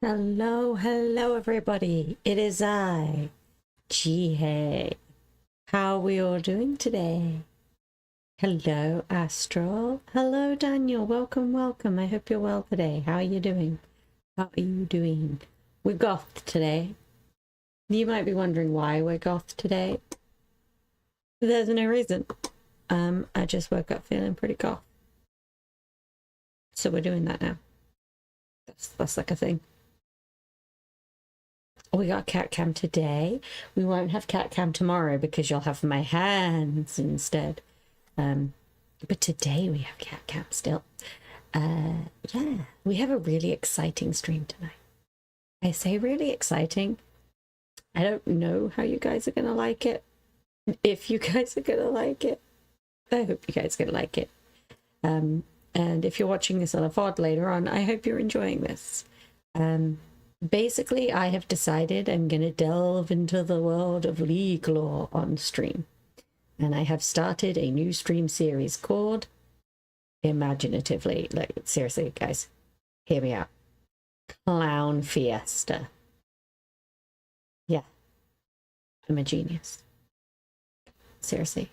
Hello, hello everybody. It is I, Jihei. How are we all doing today? Hello, Astral. Hello, Daniel. Welcome, welcome. I hope you're well today. How are you doing? How are you doing? We're goth today. You might be wondering why we're goth today. There's no reason. I just woke up feeling pretty goth. So we're doing that now. That's like a thing. We got cat cam today. We won't have cat cam tomorrow because you'll have my hands instead. But today we have cat cam still. Yeah, we have a really exciting stream tonight. I say really exciting. I don't know how you guys are gonna like it. If you guys are gonna like it, I hope you guys are gonna like it. And if you're watching this on a VOD later on, I hope you're enjoying this. Basically, I have decided I'm going to delve into the world of League lore on stream. And I have started a new stream series called Imaginatively. Like, seriously, guys, hear me out. Clown Fiesta. Yeah, I'm a genius. Seriously.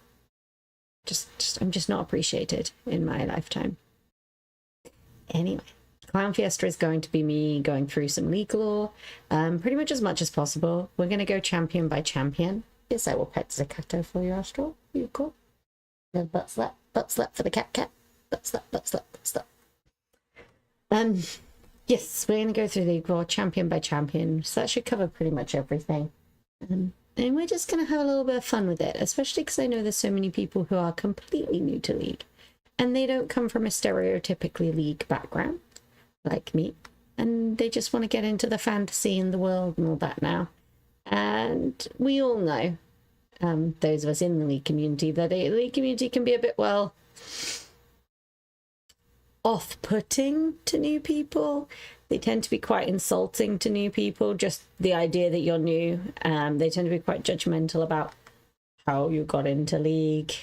I'm just not appreciated in my lifetime. Anyway. Clown Fiesta is going to be me going through some League lore, pretty much as possible. We're going to go champion by champion. Yes, I will pet Zakato for you, Astral. You cool? No butt slap for the cat. Butt slap. Yes, we're going to go through League lore champion by champion, so that should cover pretty much everything. And we're just going to have a little bit of fun with it, especially because I know there's so many people who are completely new to League, and they don't come from a stereotypically League background like me, and they just want to get into the fantasy and the world and all that now. And we all know, those of us in the League community, that the League community can be a bit, well, off-putting to new people. They tend to be quite insulting to new people, just the idea that you're new. They tend to be quite judgmental about how you got into League.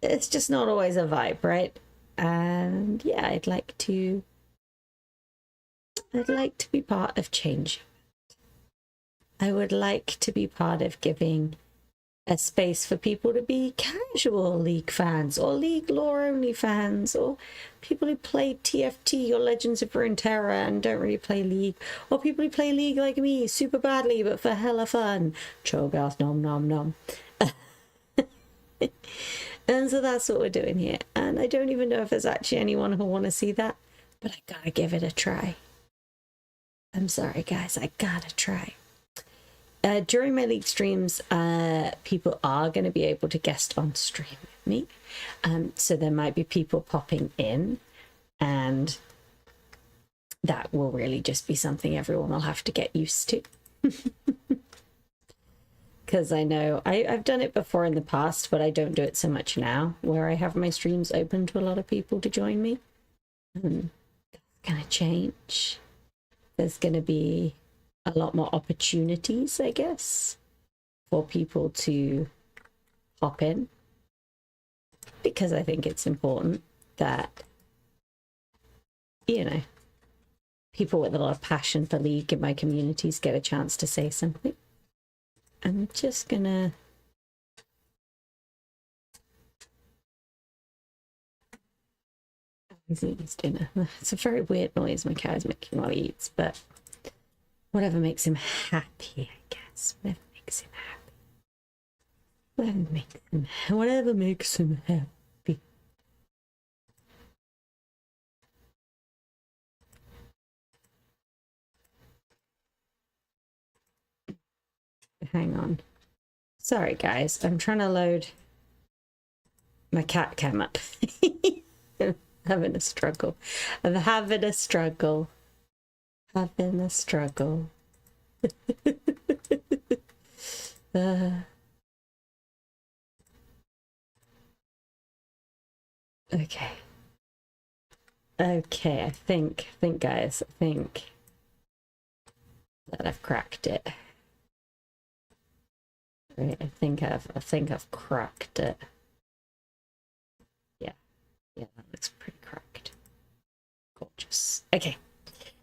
It's just not always a vibe, right? And yeah, I'd like to be part of change. I would like to be part of giving a space for people to be casual League fans, or League lore only fans, or people who play TFT or Legends of Runeterra and don't really play League, or people who play League like me super badly but for hella fun. Cho'Gath nom nom nom. And so that's what we're doing here. And I don't even know if there's actually anyone who want to see that, but I gotta give it a try. I'm sorry, guys. I gotta try. During my League streams, people are going to be able to guest on stream with me. So there might be people popping in, and that will really just be something everyone will have to get used to. Because I know I've done it before in the past, but I don't do it so much now, where I have my streams open to a lot of people to join me. It's going to change. There's going to be a lot more opportunities, I guess, for people to hop in. Because I think it's important that, you know, people with a lot of passion for League in my communities get a chance to say something. I'm just gonna he's eating his dinner. It's a very weird noise my cat is making while he eats, but whatever makes him happy, I guess. Whatever makes him happy. Whatever makes him happy. Hang on. Sorry, guys. I'm trying to load my cat cam up. I'm having a struggle. I'm having a struggle. Having a struggle. Okay. Okay, I think guys, I think that I've cracked it. Right, I think I've cracked it. Yeah, that looks pretty cracked. Gorgeous. Okay,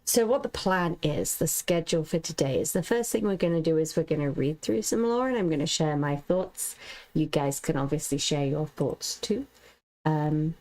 So what the plan is, the schedule for today is, the first thing we're going to do is we're going to read through some lore, and I'm going to share my thoughts. You guys can obviously share your thoughts too. And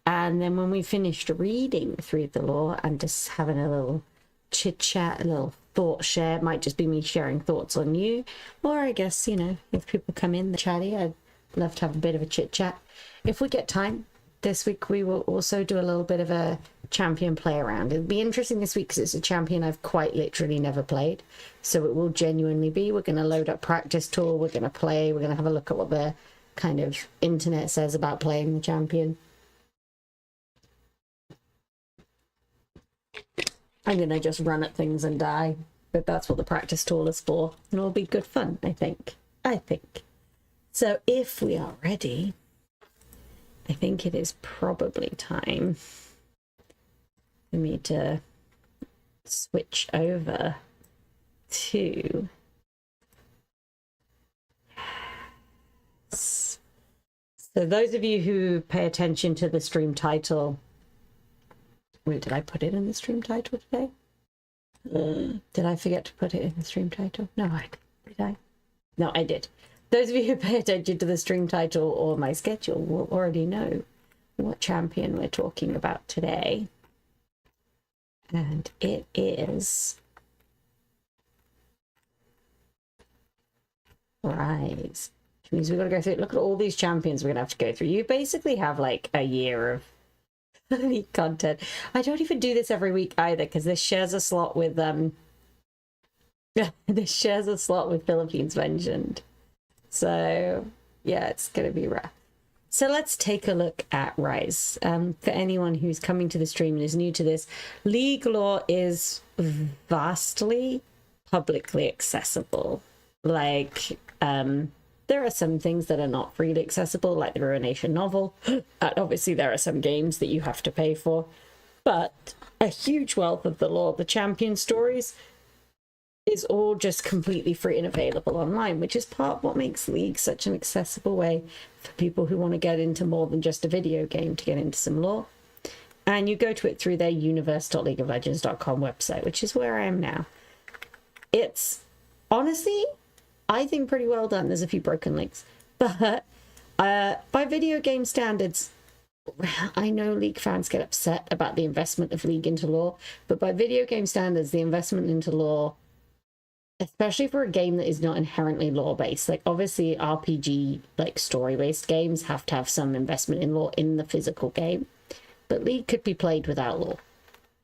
then when we finished reading through the lore and just having a little chit chat, a little thought share, it might just be me sharing thoughts on you, or I guess, you know, if people come in the chatty, I'd love to have a bit of a chit chat. If we get time this week, we will also do a little bit of a champion play around. It'll be interesting this week because it's a champion I've quite literally never played, so it will genuinely be, we're going to load up practice tool, we're going to play, we're going to have a look at what the kind of internet says about playing the champion. I'm going to just run at things and die, but that's what the practice tool is for, and it'll be good fun, I think. So if we are ready, I think it is probably time for me to switch over to so those of you who pay attention to the stream title, wait, did I put it in the stream title today? Did I forget to put it in the stream title? No, did I? No, I did. Those of you who pay attention to the stream title or my schedule will already know what champion we're talking about today. And it is Ryze. Which means we've got to go through, look at all these champions we're going to have to go through. You basically have like a year of content. I don't even do this every week either, because this shares a slot with this shares a slot with Philippines mentioned. So yeah, it's gonna be rough. So let's take a look at Ryze. For anyone who's coming to the stream and is new to this, League lore is vastly publicly accessible. Like, there are some things that are not freely accessible, like the Ruination novel. And obviously there are some games that you have to pay for. But a huge wealth of the lore, the champion stories, is all just completely free and available online, which is part of what makes League such an accessible way for people who want to get into more than just a video game to get into some lore. And you go to it through their universe.leagueoflegends.com website, which is where I am now. It's honestly, I think, pretty well done. There's a few broken links, but by video game standards, I know League fans get upset about the investment of League into lore, but by video game standards, the investment into lore, especially for a game that is not inherently lore-based, like obviously RPG, like story-based games have to have some investment in lore in the physical game, but League could be played without lore,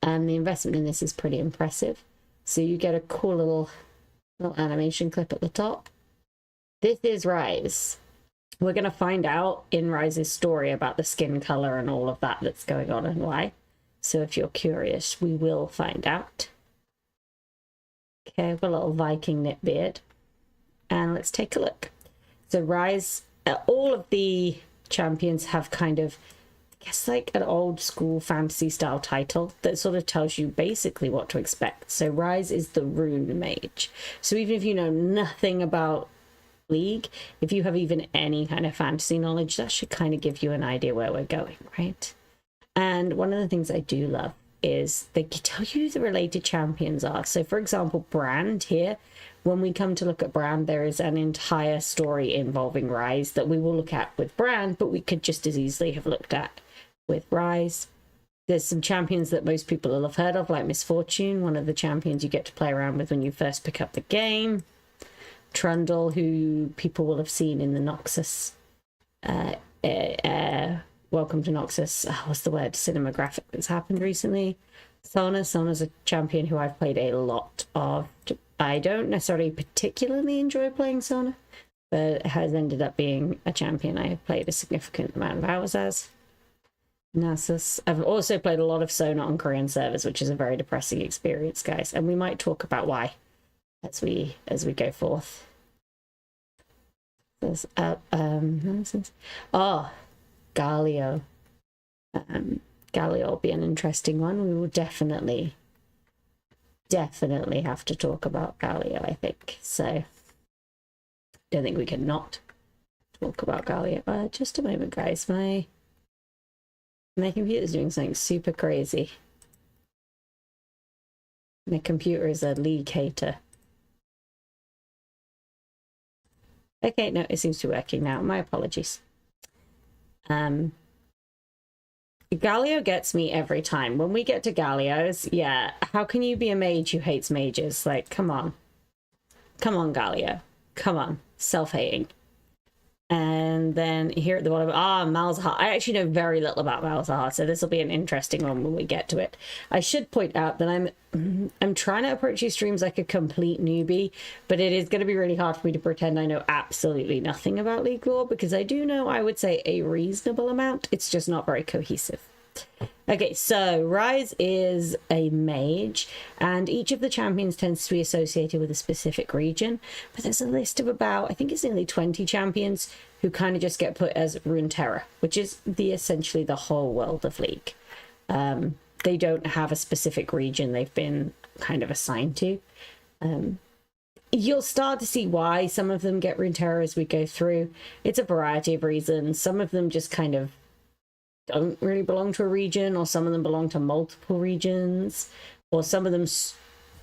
and the investment in this is pretty impressive. So you get a cool little animation clip at the top. This is Ryze. We're going to find out in Ryze's story about the skin color and all of that that's going on and why. So if you're curious, we will find out. Okay, we've got a little Viking knit beard. And let's take a look. So Ryze, all of the champions have kind of, I guess, like an old school fantasy style title that sort of tells you basically what to expect. So Ryze is the rune mage. So even if you know nothing about League, if you have even any kind of fantasy knowledge, that should kind of give you an idea where we're going, right? And one of the things I do love is they tell you who the related champions are. So for example, Brand here, when we come to look at Brand, there is an entire story involving Ryze that we will look at with Brand, but we could just as easily have looked at with Ryze. There's some champions that most people will have heard of, like Misfortune, one of the champions you get to play around with when you first pick up the game. Trundle, who people will have seen in the Noxus, Welcome to Noxus, what's the word, cinematographic that's happened recently. Sona's a champion who I've played a lot of. I don't necessarily particularly enjoy playing Sona, but it has ended up being a champion I have played a significant amount of hours as. Nasus. I've also played a lot of Sona on Korean servers, which is a very depressing experience, guys, and we might talk about why as we go forth. There's Galio. Galio will be an interesting one. We will definitely have to talk about Galio, I think. So don't think we can not talk about Galio. Just a moment, guys. My computer's doing something super crazy. My computer is a League hater. Okay, no, it seems to be working now. My apologies. Galio gets me every time. When we get to Galio's, yeah, how can you be a mage who hates mages? Like, come on. Come on, Galio. Come on. Self-hating. And then here at the bottom, Malzahar. I actually know very little about Malzahar, so this will be an interesting one when we get to it. I should point out that I'm trying to approach these streams like a complete newbie, but it is going to be really hard for me to pretend I know absolutely nothing about League lore, because I do know, I would say, a reasonable amount. It's just not very cohesive. Okay, so Ryze is a mage, and each of the champions tends to be associated with a specific region, but there's a list of about, I think it's nearly 20 champions who kind of just get put as Runeterra, which is essentially the whole world of League. They don't have a specific region they've been kind of assigned to. You'll start to see why some of them get Runeterra as we go through. It's a variety of reasons. Some of them just kind of don't really belong to a region, or some of them belong to multiple regions, or some of them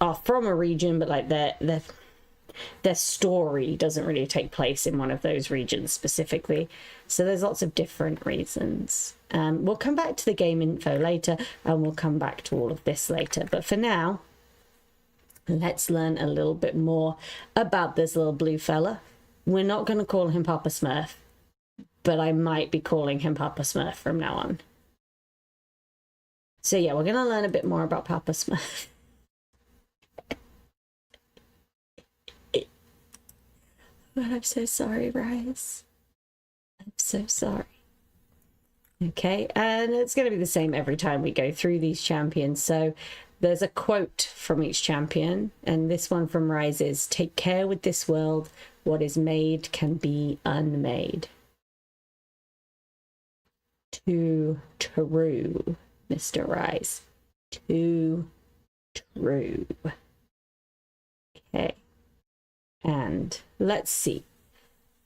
are from a region, but like their story doesn't really take place in one of those regions specifically. So there's lots of different reasons. We'll come back to the game info later, and we'll come back to all of this later. But for now, let's learn a little bit more about this little blue fella. We're not going to call him Papa Smurf, but I might be calling him Papa Smurf from now on. So yeah, we're going to learn a bit more about Papa Smurf. I'm so sorry, Ryze. I'm so sorry. Okay, and it's going to be the same every time we go through these champions. So there's a quote from each champion, and this one from Ryze is, "Take care with this world. What is made can be unmade." Too true, Mr. Ryze. Too true. Okay. And let's see.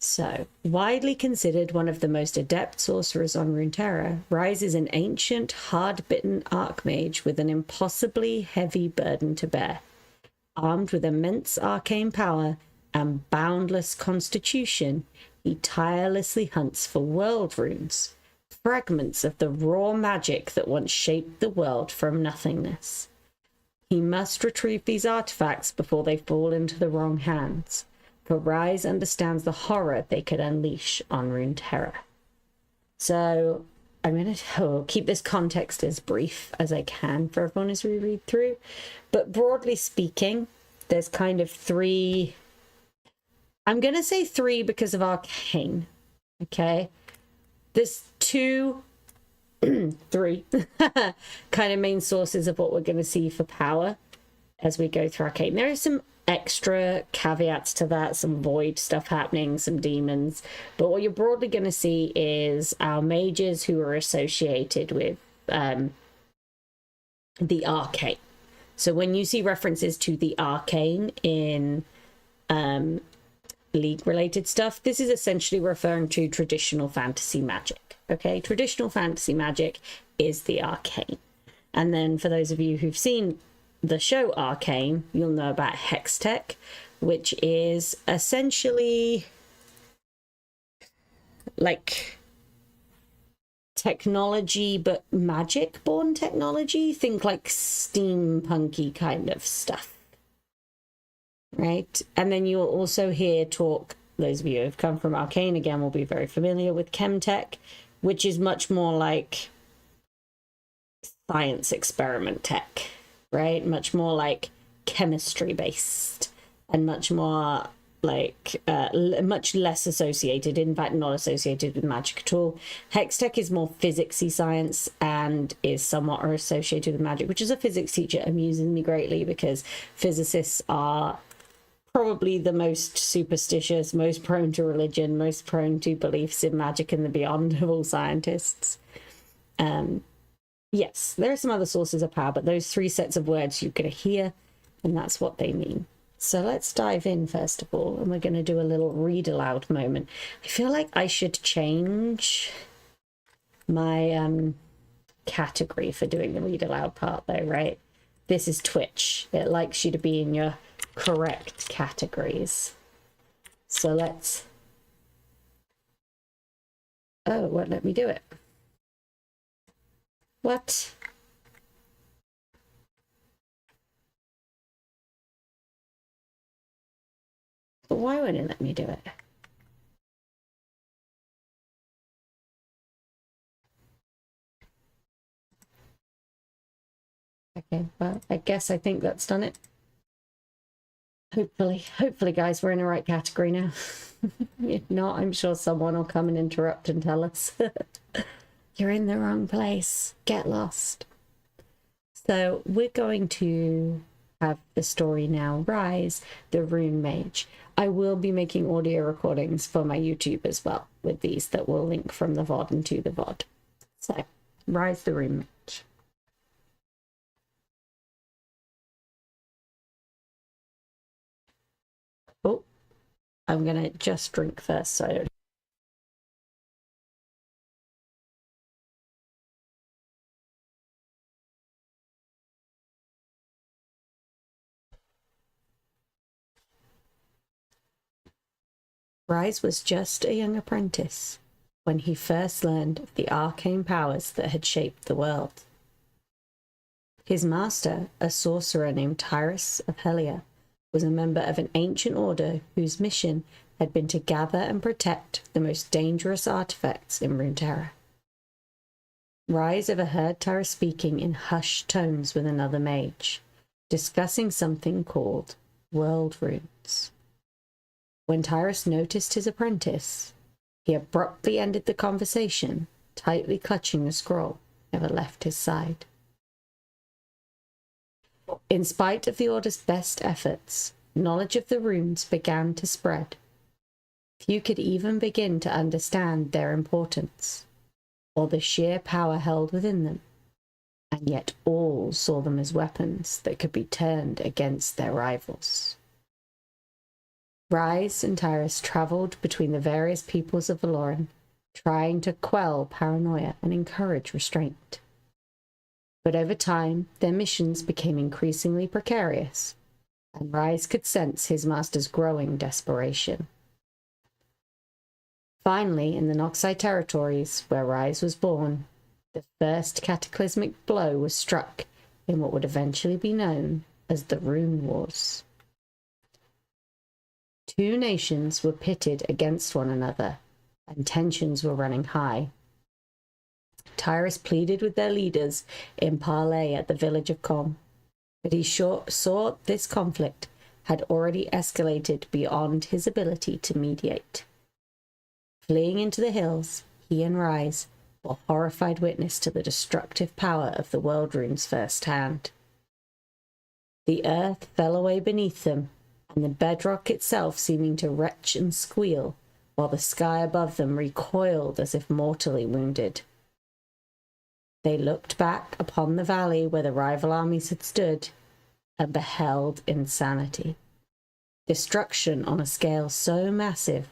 So, widely considered one of the most adept sorcerers on Runeterra, Ryze is an ancient, hard-bitten archmage with an impossibly heavy burden to bear. Armed with immense arcane power and boundless constitution, he tirelessly hunts for world runes, fragments of the raw magic that once shaped the world from nothingness. He must retrieve these artifacts before they fall into the wrong hands, for Ryze understands the horror they could unleash on Runeterra. So I'm going to keep this context as brief as I can for everyone as we read through. But broadly speaking, there's kind of three. I'm going to say three because of Arcane. Okay? There's three kind of main sources of what we're going to see for power as we go through Arcane. There are some extra caveats to that, some void stuff happening, some demons, but what you're broadly going to see is our mages who are associated with the Arcane. So when you see references to the Arcane in League related stuff, this is essentially referring to traditional fantasy magic. Okay, traditional fantasy magic is the Arcane. And then for those of you who've seen the show Arcane, you'll know about Hextech, which is essentially like technology, but magic-born technology. Think like steampunky kind of stuff. Right? And then you'll also hear talk, those of you who've come from Arcane again will be very familiar with Chemtech, which is much more like science experiment tech, right? Much more like chemistry based and much more like much less associated, in fact not associated with magic at all. Hextech is more physicsy science and is somewhat associated with magic, which as a physics teacher amuses me greatly because physicists are probably the most superstitious, most prone to religion, most prone to beliefs in magic and the beyond of all scientists. Yes, there are some other sources of power, but those three sets of words you're going to hear, and that's what they mean. So let's dive in first of all, and we're going to do a little read aloud moment. I feel like I should change my category for doing the read aloud part though, right? This is Twitch. It likes you to be in your correct categories. So let's... Oh, it won't let me do it. What? But why won't it let me do it? Okay, well, I think that's done it. Hopefully, guys, we're in the right category now. If not, I'm sure someone will come and interrupt and tell us. You're in the wrong place. Get lost. So we're going to have the story now, Ryze, the Rune Mage. I will be making audio recordings for my YouTube as well with these that will link from the VOD into the VOD. So, Ryze, the Rune Mage. Oh, I'm gonna just drink first so I don't... Ryze was just a young apprentice when he first learned of the arcane powers that had shaped the world. His master, a sorcerer named Tyrus of Helia, was a member of an ancient order whose mission had been to gather and protect the most dangerous artifacts in Runeterra. Ryze overheard Tyrus speaking in hushed tones with another mage, discussing something called world runes. When Tyrus noticed his apprentice, he abruptly ended the conversation, tightly clutching the scroll, never left his side. In spite of the Order's best efforts, knowledge of the runes began to spread. Few could even begin to understand their importance, or the sheer power held within them, and yet all saw them as weapons that could be turned against their rivals. Ryze and Tyrus travelled between the various peoples of Valoran, trying to quell paranoia and encourage restraint. But over time, their missions became increasingly precarious, and Ryze could sense his master's growing desperation. Finally, in the Noxai territories, where Ryze was born, the first cataclysmic blow was struck in what would eventually be known as the Rune Wars. Two nations were pitted against one another, and tensions were running high. Tyrus pleaded with their leaders in parley at the village of Com, but he saw this conflict had already escalated beyond his ability to mediate. Fleeing into the hills, he and Ryze bore horrified witness to the destructive power of the world runes firsthand. The earth fell away beneath them, and the bedrock itself seeming to retch and squeal, while the sky above them recoiled as if mortally wounded. They looked back upon the valley where the rival armies had stood and beheld insanity. Destruction on a scale so massive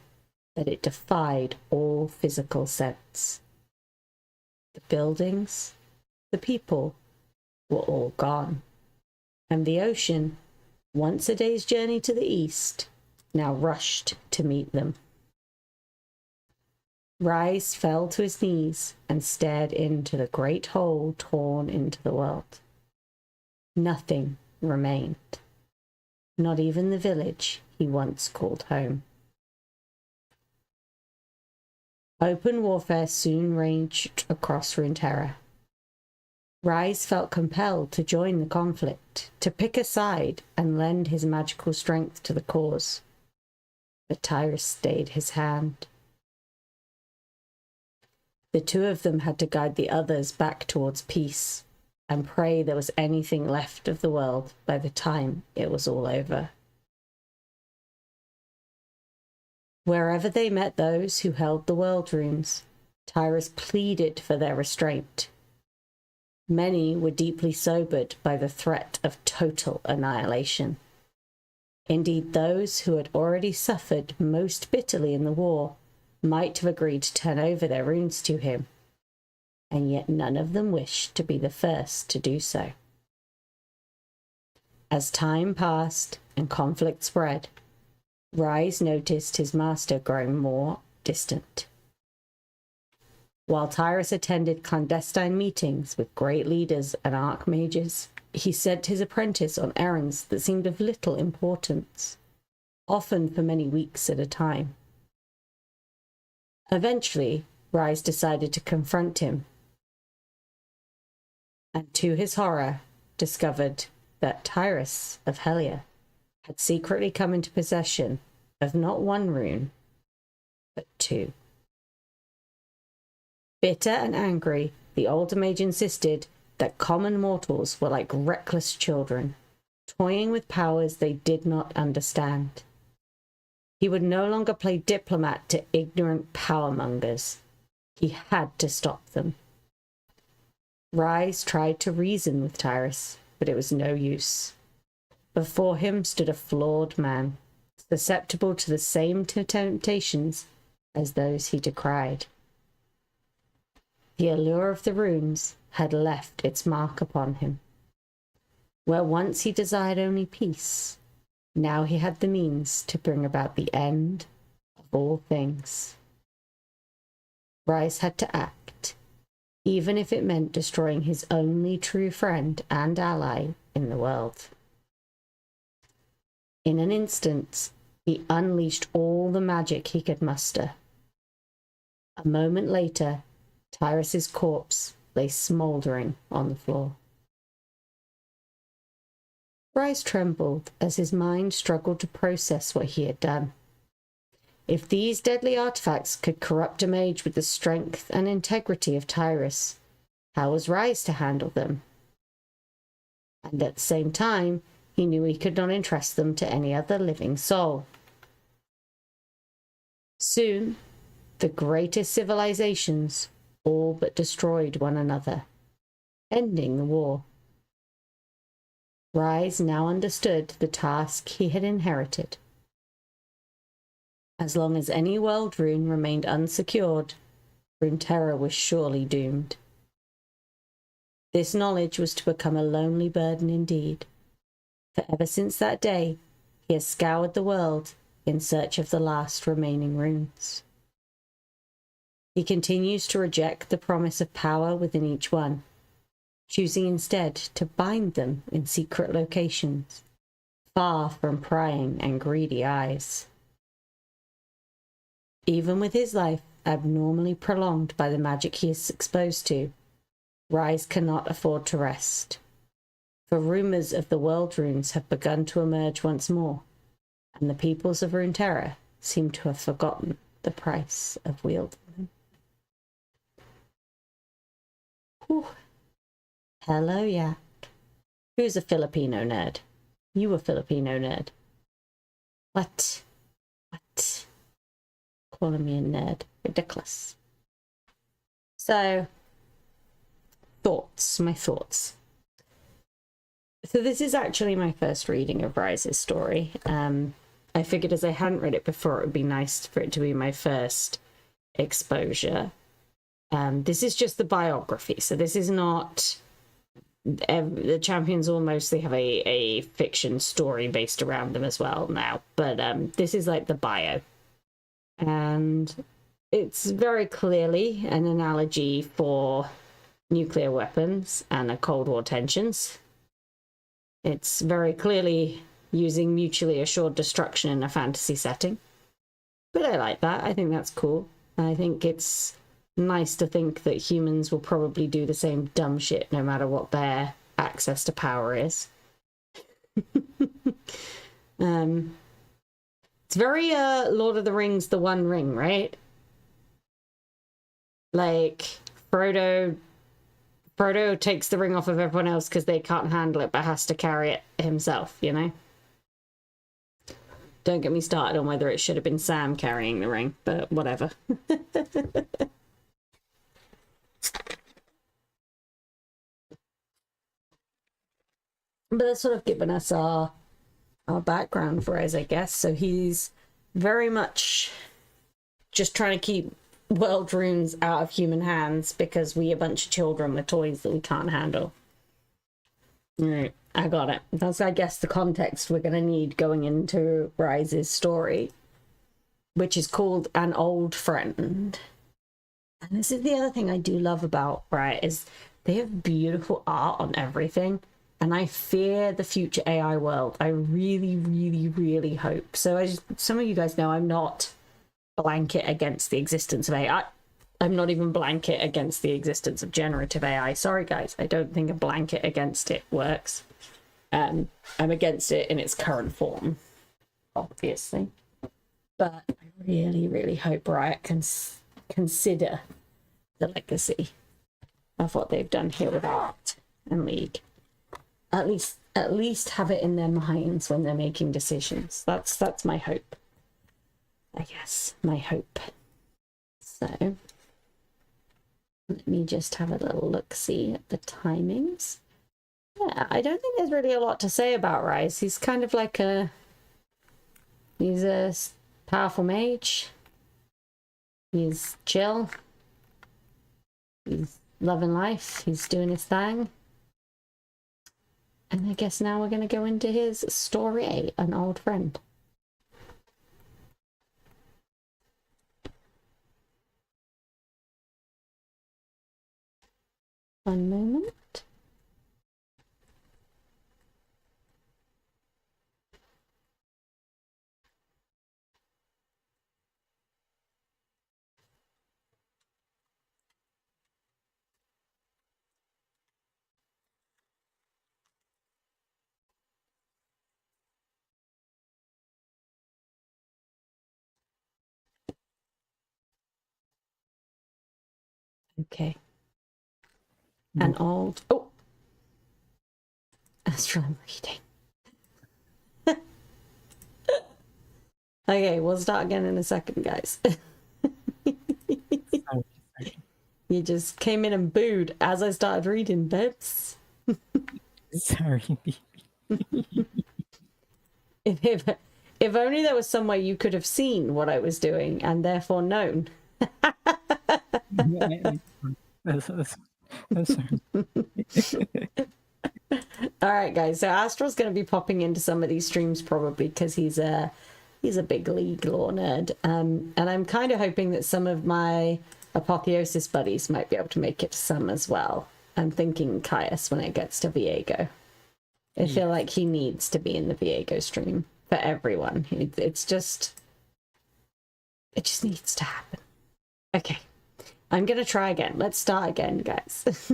that it defied all physical sense. The buildings, the people, were all gone, and the ocean, once a day's journey to the east, now rushed to meet them. Ryze fell to his knees and stared into the great hole torn into the world. Nothing remained, not even the village he once called home. Open warfare soon raged across Runeterra. Ryze felt compelled to join the conflict, to pick a side and lend his magical strength to the cause. But Tyrus stayed his hand. The two of them had to guide the others back towards peace and pray there was anything left of the world by the time it was all over. Wherever they met those who held the world runes, Tyrus pleaded for their restraint. Many were deeply sobered by the threat of total annihilation. Indeed, those who had already suffered most bitterly in the war might have agreed to turn over their runes to him, and yet none of them wished to be the first to do so. As time passed and conflict spread, Ryze noticed his master growing more distant. While Tyrus attended clandestine meetings with great leaders and archmages, he sent his apprentice on errands that seemed of little importance, often for many weeks at a time. Eventually, Ryze decided to confront him, and to his horror, discovered that Tyrus of Hellia had secretly come into possession of not one rune, but two. Bitter and angry, the older mage insisted that common mortals were like reckless children, toying with powers they did not understand. He would no longer play diplomat to ignorant powermongers. He had to stop them. Ryze tried to reason with Tyrus, but it was no use. Before him stood a flawed man, susceptible to the same temptations as those he decried. The allure of the runes had left its mark upon him. Where once he desired only peace, now he had the means to bring about the end of all things. Ryze had to act, even if it meant destroying his only true friend and ally in the world. In an instant, he unleashed all the magic he could muster. A moment later, Tyrus's corpse lay smouldering on the floor. Ryze trembled as his mind struggled to process what he had done. If these deadly artifacts could corrupt a mage with the strength and integrity of Tyrus, how was Ryze to handle them? And at the same time, he knew he could not entrust them to any other living soul. Soon, the greatest civilizations all but destroyed one another, ending the war. Ryze now understood the task he had inherited. As long as any world rune remained unsecured, Runeterra was surely doomed. This knowledge was to become a lonely burden indeed, for ever since that day, he has scoured the world in search of the last remaining runes. He continues to reject the promise of power within each one, choosing instead to bind them in secret locations, far from prying and greedy eyes. Even with his life abnormally prolonged by the magic he is exposed to, Ryze cannot afford to rest, for rumors of the world runes have begun to emerge once more, and the peoples of Runeterra seem to have forgotten the price of wielding them. Whew. Hello, Yak. Who's a Filipino nerd? You a Filipino nerd. What? Calling me a nerd. Ridiculous. So, my thoughts. So this is actually my first reading of Ryze's story. I figured as I hadn't read it before, it would be nice for it to be my first exposure. This is just the biography, so this is not... The champions all mostly have a fiction story based around them as well now, but this is like the bio. And it's very clearly an analogy for nuclear weapons and the Cold War tensions. It's very clearly using mutually assured destruction in a fantasy setting. But I like that. I think that's cool. I think it's nice to think that humans will probably do the same dumb shit no matter what their access to power is. It's very Lord of the Rings, the One Ring, right? Like, Frodo takes the ring off of everyone else because they can't handle it, but has to carry it himself, you know? Don't get me started on whether it should have been Sam carrying the ring, but whatever. But that's sort of given us our background for Ryze, I guess. So he's very much just trying to keep world runes out of human hands because we a bunch of children with toys that we can't handle. All right. I got it. That's, I guess, the context we're going to need going into Ryze's story, which is called An Old Friend. And this is the other thing I do love about, right, is they have beautiful art on everything. And I fear the future AI world. I really, really, really hope. So as some of you guys know, I'm not blanket against the existence of AI. I'm not even blanket against the existence of generative AI. Sorry, guys. I don't think a blanket against it works. I'm against it in its current form, obviously. But I really, really hope Riot can consider the legacy of what they've done here with Art and League. At least have it in their minds when they're making decisions. That's my hope. I guess my hope. So let me just have a little look-see at the timings. Yeah, I don't think there's really a lot to say about Ryze. He's kind of like he's a powerful mage. He's chill. He's loving life. He's doing his thing. And I guess now we're going to go into his story, An Old Friend. One moment. Okay. An old... Oh! Astral reading. Okay, we'll start again in a second, guys. You just came in and booed as I started reading, babes. Sorry. If only there was some way you could have seen what I was doing and therefore known. That's All right, guys. So Astral's going to be popping into some of these streams probably because he's a big League lore nerd. And I'm kind of hoping that some of my Apotheosis buddies might be able to make it to some as well. I'm thinking Caius when it gets to Viego. I feel like he needs to be in the Viego stream for everyone. It just needs to happen. Okay. I'm going to try again. Let's start again, guys.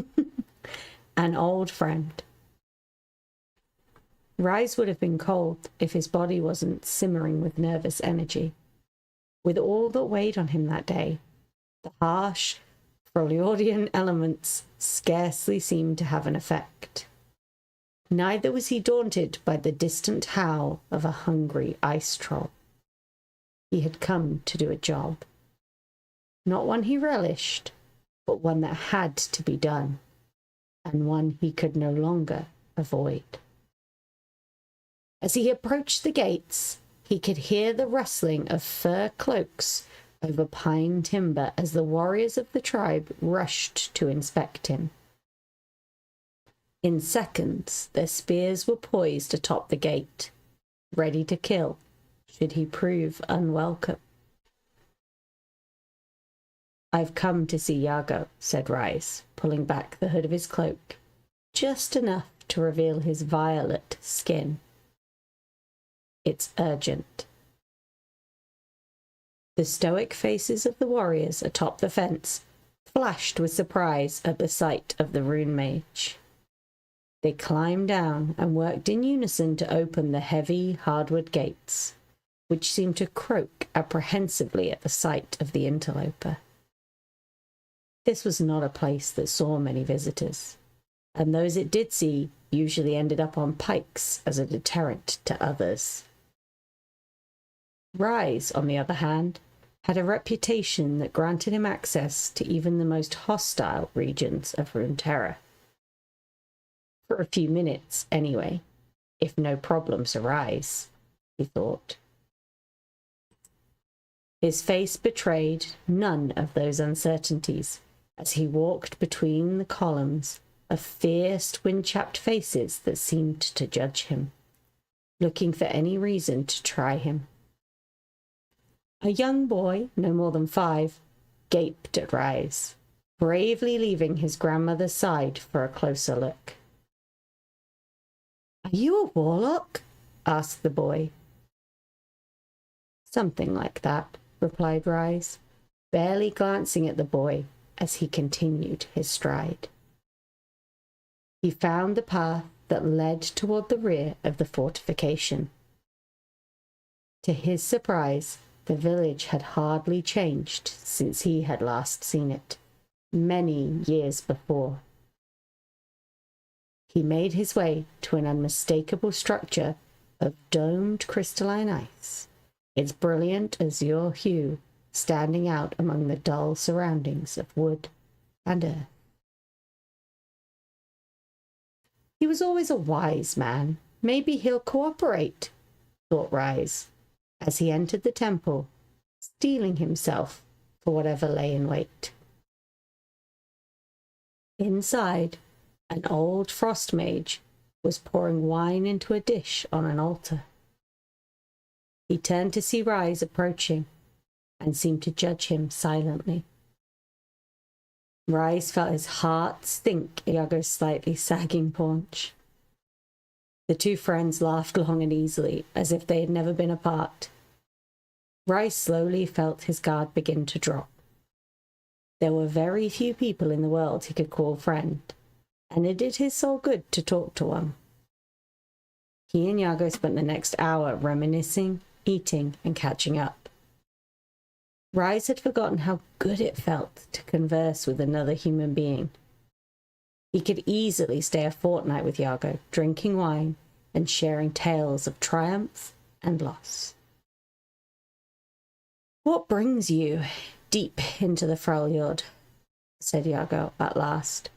An old friend. Ryze would have been cold if his body wasn't simmering with nervous energy. With all that weighed on him that day, the harsh, Freudian elements scarcely seemed to have an effect. Neither was he daunted by the distant howl of a hungry ice troll. He had come to do a job. Not one he relished, but one that had to be done, and one he could no longer avoid. As he approached the gates, he could hear the rustling of fur cloaks over pine timber as the warriors of the tribe rushed to inspect him. In seconds, their spears were poised atop the gate, ready to kill should he prove unwelcome. "I've come to see Yago," said Ryze, pulling back the hood of his cloak, just enough to reveal his violet skin. "It's urgent." The stoic faces of the warriors atop the fence flashed with surprise at the sight of the rune mage. They climbed down and worked in unison to open the heavy hardwood gates, which seemed to croak apprehensively at the sight of the interloper. This was not a place that saw many visitors, and those it did see usually ended up on pikes as a deterrent to others. Ryze, on the other hand, had a reputation that granted him access to even the most hostile regions of Runeterra. For a few minutes, anyway, if no problems arise, he thought. His face betrayed none of those uncertainties as he walked between the columns of fierce, wind-chapped faces that seemed to judge him, looking for any reason to try him. A young boy, no more than 5, gaped at Ryze, bravely leaving his grandmother's side for a closer look. "Are you a warlock?" asked the boy. "Something like that," replied Ryze, barely glancing at the boy as he continued his stride. He found the path that led toward the rear of the fortification. To his surprise, the village had hardly changed since he had last seen it, many years before. He made his way to an unmistakable structure of domed crystalline ice, its brilliant azure hue standing out among the dull surroundings of wood and earth. He was always a wise man. Maybe he'll cooperate, thought Ryze, as he entered the temple, steeling himself for whatever lay in wait. Inside, an old frost mage was pouring wine into a dish on an altar. He turned to see Ryze approaching and seemed to judge him silently. Ryze felt his heart sink Iago's slightly sagging paunch. The two friends laughed long and easily, as if they had never been apart. Ryze slowly felt his guard begin to drop. There were very few people in the world he could call friend, and it did his soul good to talk to one. He and Iago spent the next hour reminiscing, eating, and catching up. Ryze had forgotten how good it felt to converse with another human being. He could easily stay a fortnight with Iago, drinking wine and sharing tales of triumph and loss. "What brings you deep into the Freljord?" said Iago at last.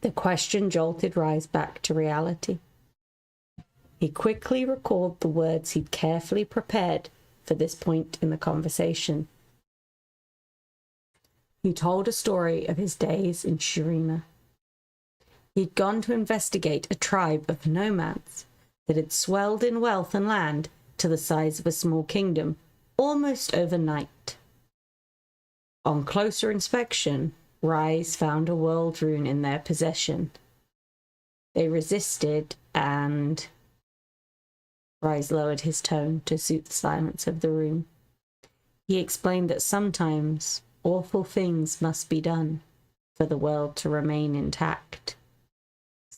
The question jolted Ryze back to reality. He quickly recalled the words he'd carefully prepared for this point in the conversation. He told a story of his days in Shurima. He'd gone to investigate a tribe of nomads that had swelled in wealth and land to the size of a small kingdom almost overnight. On closer inspection, Ryze found a world rune in their possession. They resisted and... Ryze lowered his tone to suit the silence of the room. He explained that sometimes awful things must be done for the world to remain intact.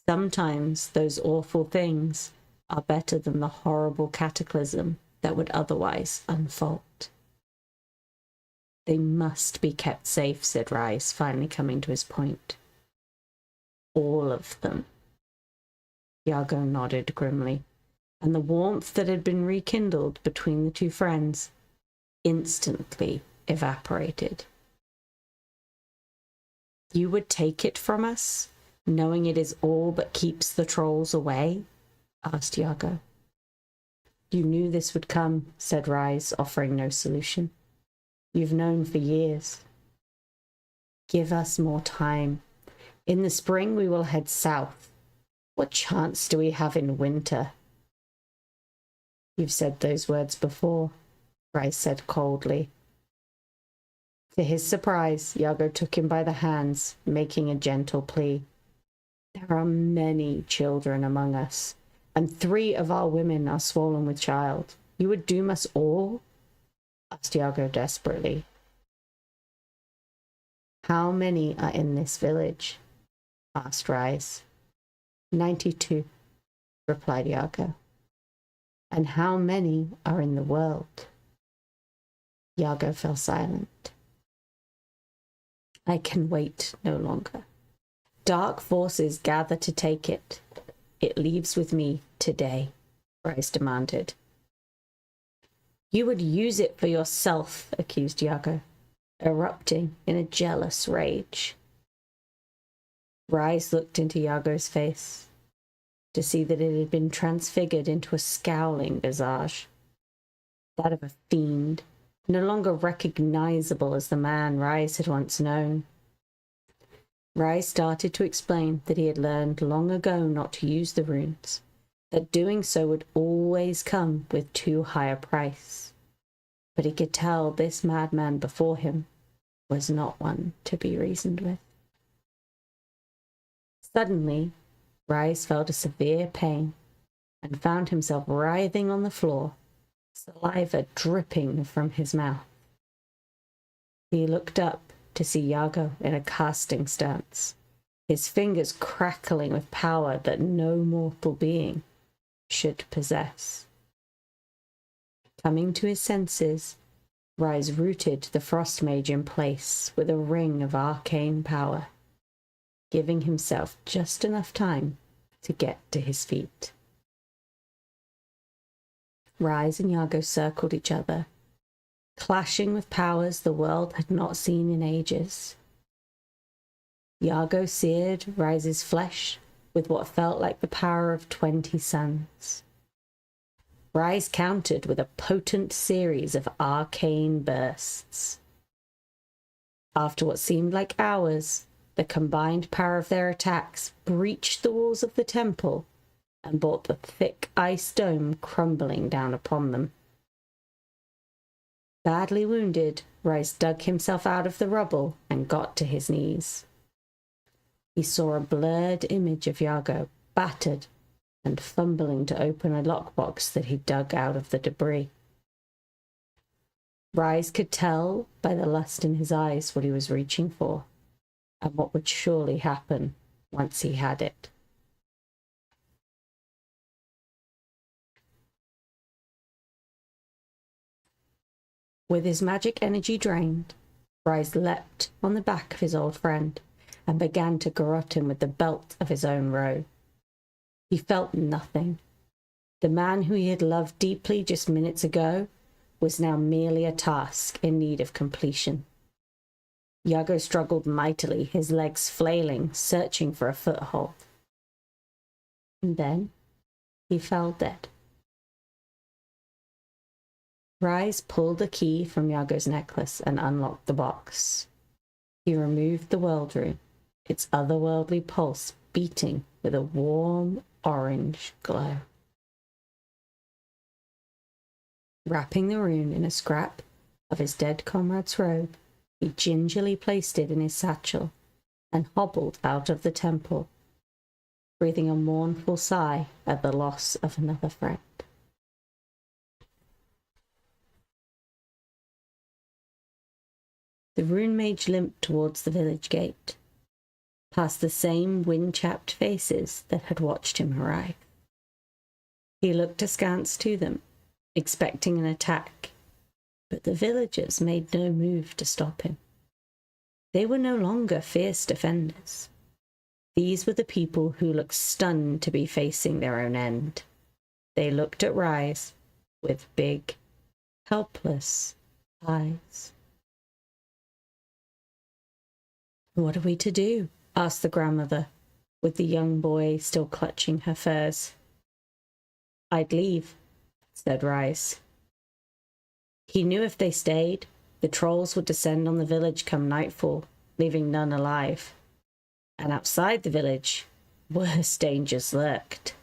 Sometimes those awful things are better than the horrible cataclysm that would otherwise unfold. "They must be kept safe," said Ryze, finally coming to his point. "All of them." Iago nodded grimly, and the warmth that had been rekindled between the two friends instantly evaporated. "You would take it from us, knowing it is all that keeps the trolls away?" asked Iago. "You knew this would come," said Ryze, offering no solution. "You've known for years." "Give us more time. In the spring we will head south. What chance do we have in winter?" "You've said those words before," Ryze said coldly. To his surprise, Iago took him by the hands, making a gentle plea. "There are many children among us, and 3 of our women are swollen with child. You would doom us all?" asked Iago desperately. "How many are in this village?" asked Ryze. 92, replied Iago. "And how many are in the world?" Iago fell silent. "I can wait no longer. Dark forces gather to take it. It leaves with me today," Ryze demanded. "You would use it for yourself," accused Iago, erupting in a jealous rage. Ryze looked into Iago's face to see that it had been transfigured into a scowling visage, that of a fiend no longer recognizable as the man Ryze had once known. Ryze started to explain that he had learned long ago not to use the runes, that doing so would always come with too high a price. But he could tell this madman before him was not one to be reasoned with. Suddenly, Ryze felt a severe pain and found himself writhing on the floor, saliva dripping from his mouth. He looked up to see Yago in a casting stance, his fingers crackling with power that no mortal being should possess. Coming to his senses, Ryze rooted the Frost Mage in place with a ring of arcane power, giving himself just enough time to get to his feet. Ryze and Yago circled each other, clashing with powers the world had not seen in ages. Yago seared Ryze's flesh with what felt like the power of 20 suns. Ryze countered with a potent series of arcane bursts. After what seemed like hours, the combined power of their attacks breached the walls of the temple and brought the thick ice dome crumbling down upon them. Badly wounded, Ryze dug himself out of the rubble and got to his knees. He saw a blurred image of Yago, battered and fumbling to open a lockbox that he dug out of the debris. Ryze could tell by the lust in his eyes what he was reaching for, and what would surely happen once he had it. With his magic energy drained, Ryze leapt on the back of his old friend and began to garrote him with the belt of his own robe. He felt nothing. The man who he had loved deeply just minutes ago was now merely a task in need of completion. Yago struggled mightily, his legs flailing, searching for a foothold. And then he fell dead. Ryze pulled the key from Yago's necklace and unlocked the box. He removed the world rune, its otherworldly pulse beating with a warm orange glow. Wrapping the rune in a scrap of his dead comrade's robe, he gingerly placed it in his satchel and hobbled out of the temple, breathing a mournful sigh at the loss of another friend. The rune mage limped towards the village gate, past the same wind-chapped faces that had watched him arrive. He looked askance to them, expecting an attack, but the villagers made no move to stop him. They were no longer fierce defenders. These were the people who looked stunned to be facing their own end. They looked at Ryze with big, helpless eyes. "What are we to do?" asked the grandmother, with the young boy still clutching her furs. "I'd leave," said Ryze. He knew if they stayed, the trolls would descend on the village come nightfall, leaving none alive. And outside the village, worse dangers lurked.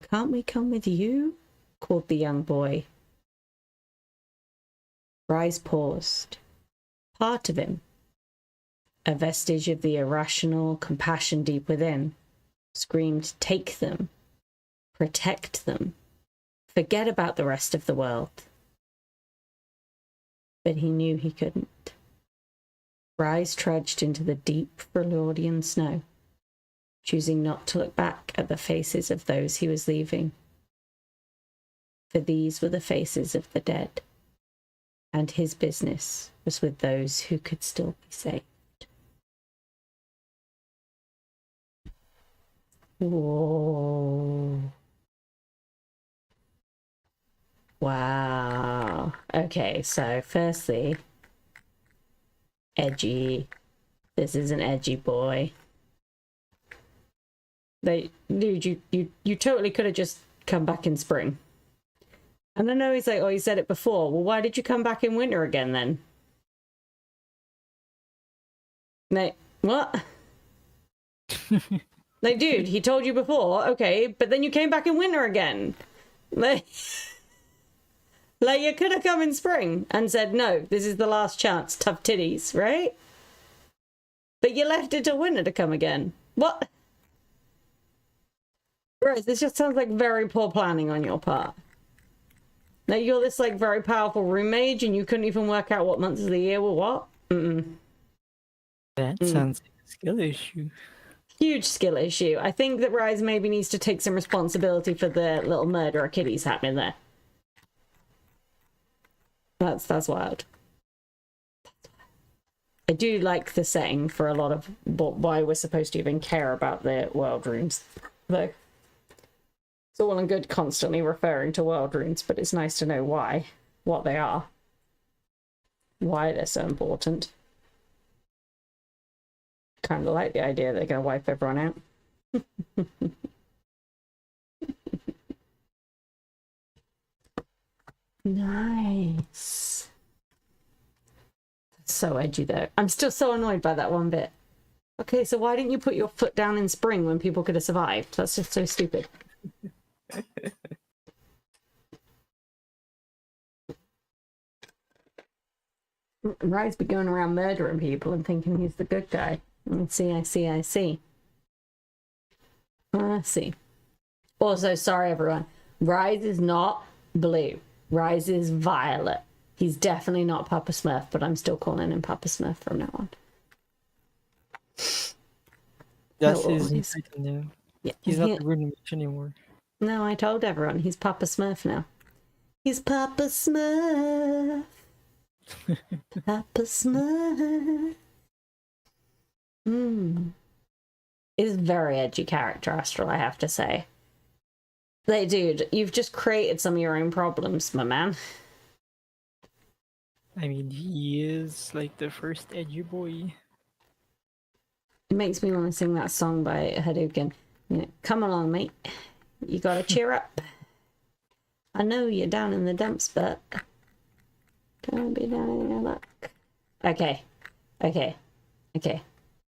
"Can't we come with you?" called the young boy. Ryze paused. Part of him, a vestige of the irrational compassion deep within, screamed, "Take them, protect them, forget about the rest of the world." But he knew he couldn't. Ryze trudged into the deep Freudian snow, choosing not to look back at the faces of those he was leaving. For these were the faces of the dead, and his business was with those who could still be saved. Whoa. Wow. Okay, so firstly, edgy. This is an edgy boy. Dude, you totally could have just come back in spring. And I know he's like, oh, you said it before. Well, why did you come back in winter again then? Like, what? Like, dude, he told you before, okay, but then you came back in winter again. Like, like you could have come in spring and said, no, this is the last chance, tough titties, right? But you left it till winter to come again. What? Right, this just sounds like very poor planning on your part. Now you're this like very powerful room mage and you couldn't even work out what months of the year were what? That sounds like a skill issue. Huge skill issue. I think that Ryze maybe needs to take some responsibility for the little murderer kitties happening there. That's wild. I do like the setting for a lot of why we're supposed to even care about the world runes, though. It's all well and good constantly referring to world runes, but it's nice to know why, what they are, why they're so important. Kind of like the idea they're going to wipe everyone out. Nice. That's so edgy, though. I'm still so annoyed by that one bit. Okay, so why didn't you put your foot down in spring when people could have survived? That's just so stupid. Ryze be going around murdering people and thinking he's the good guy. I see. I see. Also, sorry everyone. Ryze is not blue. Ryze is violet. He's definitely not Papa Smurf, but I'm still calling him Papa Smurf from now on. That's his new title now. Yeah, he's not the rune mage anymore. No, I told everyone he's Papa Smurf now. He's Papa Smurf. Papa Smurf. Is a very edgy character, Astral, I have to say. Like, dude, you've just created some of your own problems, my man. I mean, he is like the first edgy boy. It makes me want to sing that song by Hadouken. You know, come along, mate. You gotta cheer up. I know you're down in the dumps, but don't be down in your luck. Okay.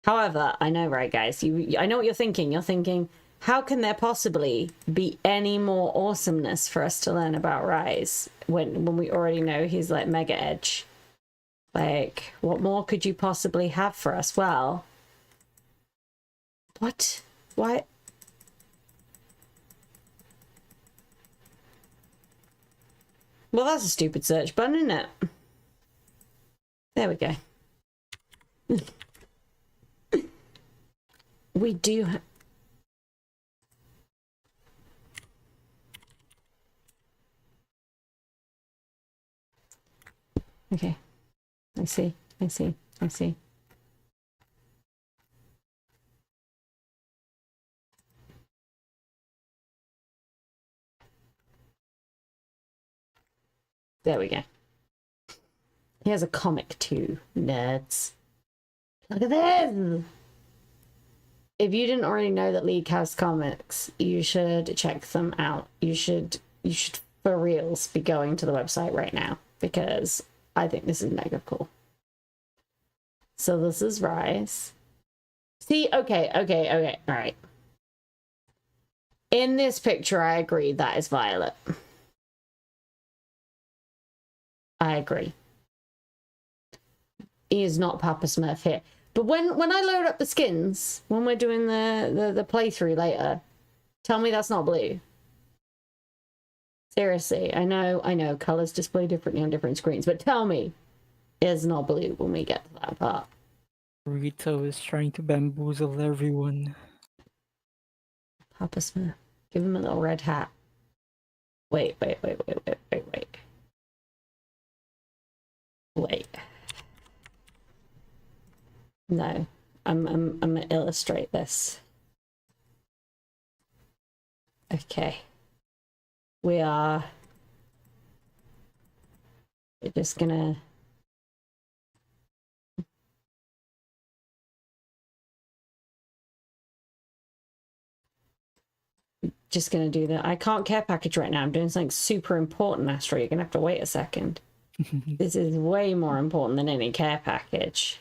However, I know, right, guys? I know what you're thinking. You're thinking, how can there possibly be any more awesomeness for us to learn about Ryze when we already know he's like mega edge? Like, what more could you possibly have for us? Well, what? Why? Well, that's a stupid search button, isn't it? There we go. We do okay. I see. There we go. He has a comic too, nerds. Look at this! If you didn't already know that League has comics, you should check them out. You should for reals be going to the website right now because I think this is mega cool. So this is Ryze. See, okay, all right. In this picture, I agree that is Violet. I agree. He is not Papa Smurf here. But when I load up the skins, when we're doing the playthrough later, tell me that's not blue. Seriously, I know, colors display differently on different screens, but tell me it's not blue when we get to that part. Rito is trying to bamboozle everyone. Papa Smurf, give him a little red hat. Wait. No, I'm gonna illustrate this. Okay. We're just gonna just gonna do that. I can't care package right now. I'm doing something super important, Astro. You're gonna have to wait a second. This is way more important than any care package.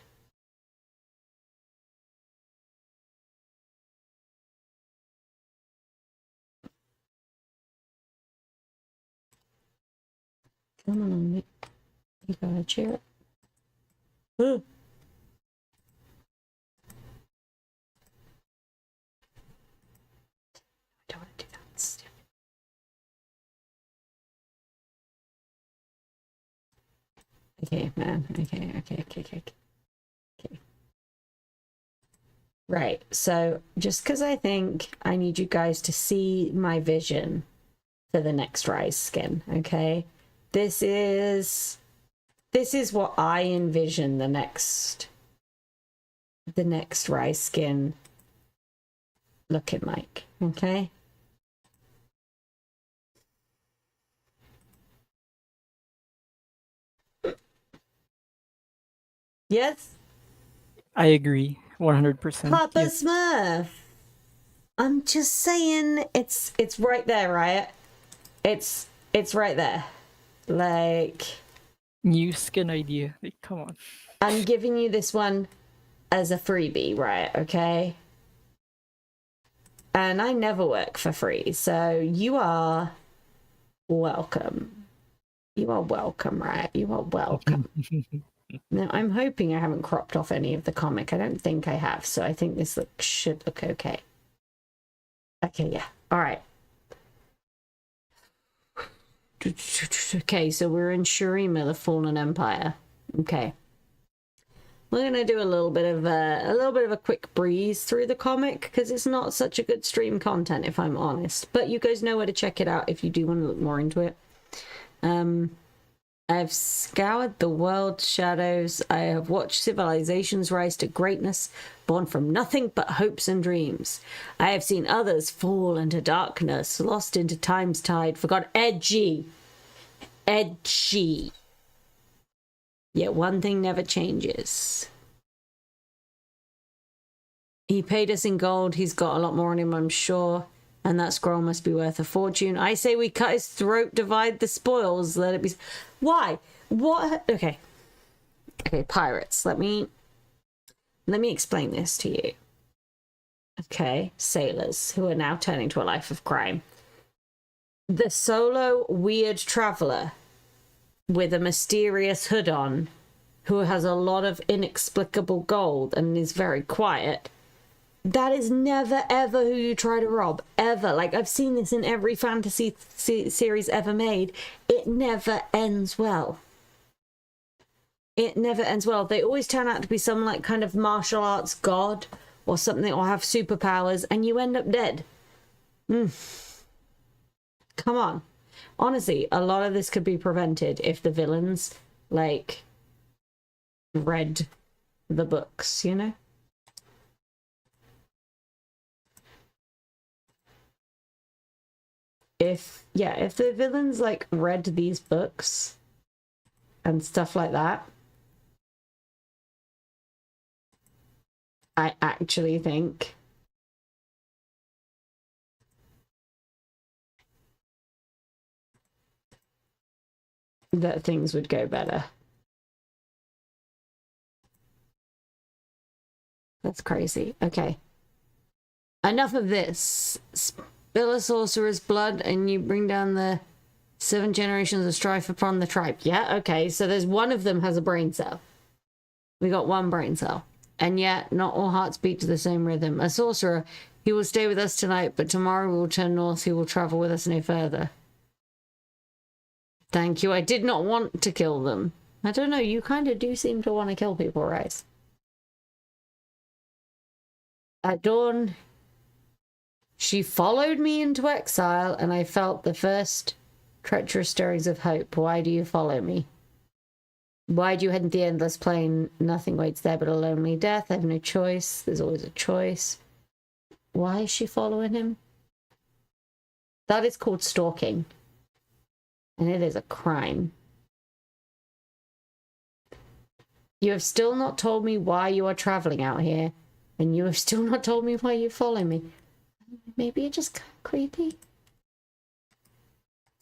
Come on, Nick. You gotta cheer it. Ooh. I don't want to do that. Okay, man. Okay. Right, so just because I think I need you guys to see my vision for the next Ryze skin, okay? This is what I envision the next Ryze skin looking like, okay? Yes? I agree, 100%. Papa Yes. Smurf. I'm just saying, it's right there, right? It's right there. Like, New skin idea. Like, come on. I'm giving you this one as a freebie, right? Okay. And I never work for free, so you are welcome. You are welcome, right? You are welcome. Now, I'm hoping I haven't cropped off any of the comic. I don't think I have, so I think this should look okay. Okay, yeah. All right. Okay, so we're in Shurima, the Fallen Empire. Okay. We're gonna do a little bit of a quick breeze through the comic because it's not such a good stream content, if I'm honest. But you guys know where to check it out if you do want to look more into it. I've scoured the world's shadows. I have watched civilizations rise to greatness, born from nothing but hopes and dreams. I have seen others fall into darkness, lost into time's tide, forgot edgy. Yet one thing never changes. He paid us in gold. He's got a lot more on him, I'm sure. And that scroll must be worth a fortune. I say we cut his throat, divide the spoils, let it be... Why? What? Okay. Okay, pirates. Let me explain this to you. Okay, sailors who are now turning to a life of crime. The solo weird traveler with a mysterious hood on who has a lot of inexplicable gold and is very quiet. That is never, ever who you try to rob. Ever. Like, I've seen this in every fantasy series ever made. It never ends well. It never ends well. They always turn out to be some, like, kind of martial arts god or something, or have superpowers, and you end up dead. Come on. Honestly, a lot of this could be prevented if the villains, like, read the books, you know? If the villains like read these books and stuff like that, I actually think that things would go better. That's crazy. Okay. Enough of this. Spill a sorcerer's blood and you bring down the 7 generations of strife upon the tribe. Yeah, okay. So there's one of them has a brain cell. We got one brain cell. And yet, not all hearts beat to the same rhythm. A sorcerer, he will stay with us tonight, but tomorrow we will turn north. He will travel with us no further. Thank you. I did not want to kill them. I don't know. You kind of do seem to want to kill people, Ryze. At dawn, she followed me into exile, and I felt the first treacherous stirrings of hope. Why do you follow me? Why do you head into the endless plain? Nothing waits there but a lonely death. I have no choice. There's always a choice. Why is she following him? That is called stalking. And it is a crime. You have still not told me why you are traveling out here. And you have still not told me why you follow me. Maybe you're just kind of creepy.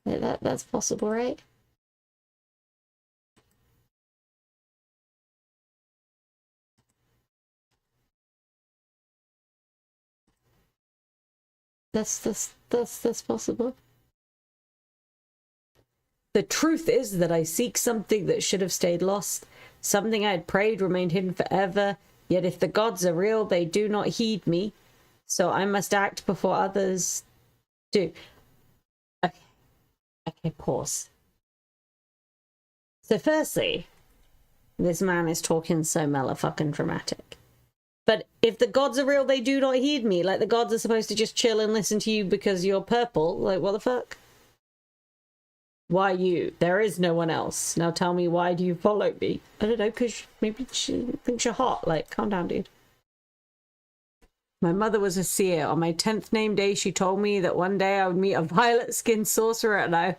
Like that's possible, right? That's possible. The truth is that I seek something that should have stayed lost. Something I had prayed remained hidden forever. Yet if the gods are real, they do not heed me. So I must act before others do. Okay, pause. So firstly, this man is talking so motherfucking dramatic. But if the gods are real, they do not heed me. Like, the gods are supposed to just chill and listen to you because you're purple. Like, what the fuck? Why you? There is no one else. Now tell me, why do you follow me? I don't know, because maybe she thinks you're hot. Like, calm down, dude. My mother was a seer. On my 10th name day, she told me that one day I would meet a violet-skinned sorcerer, and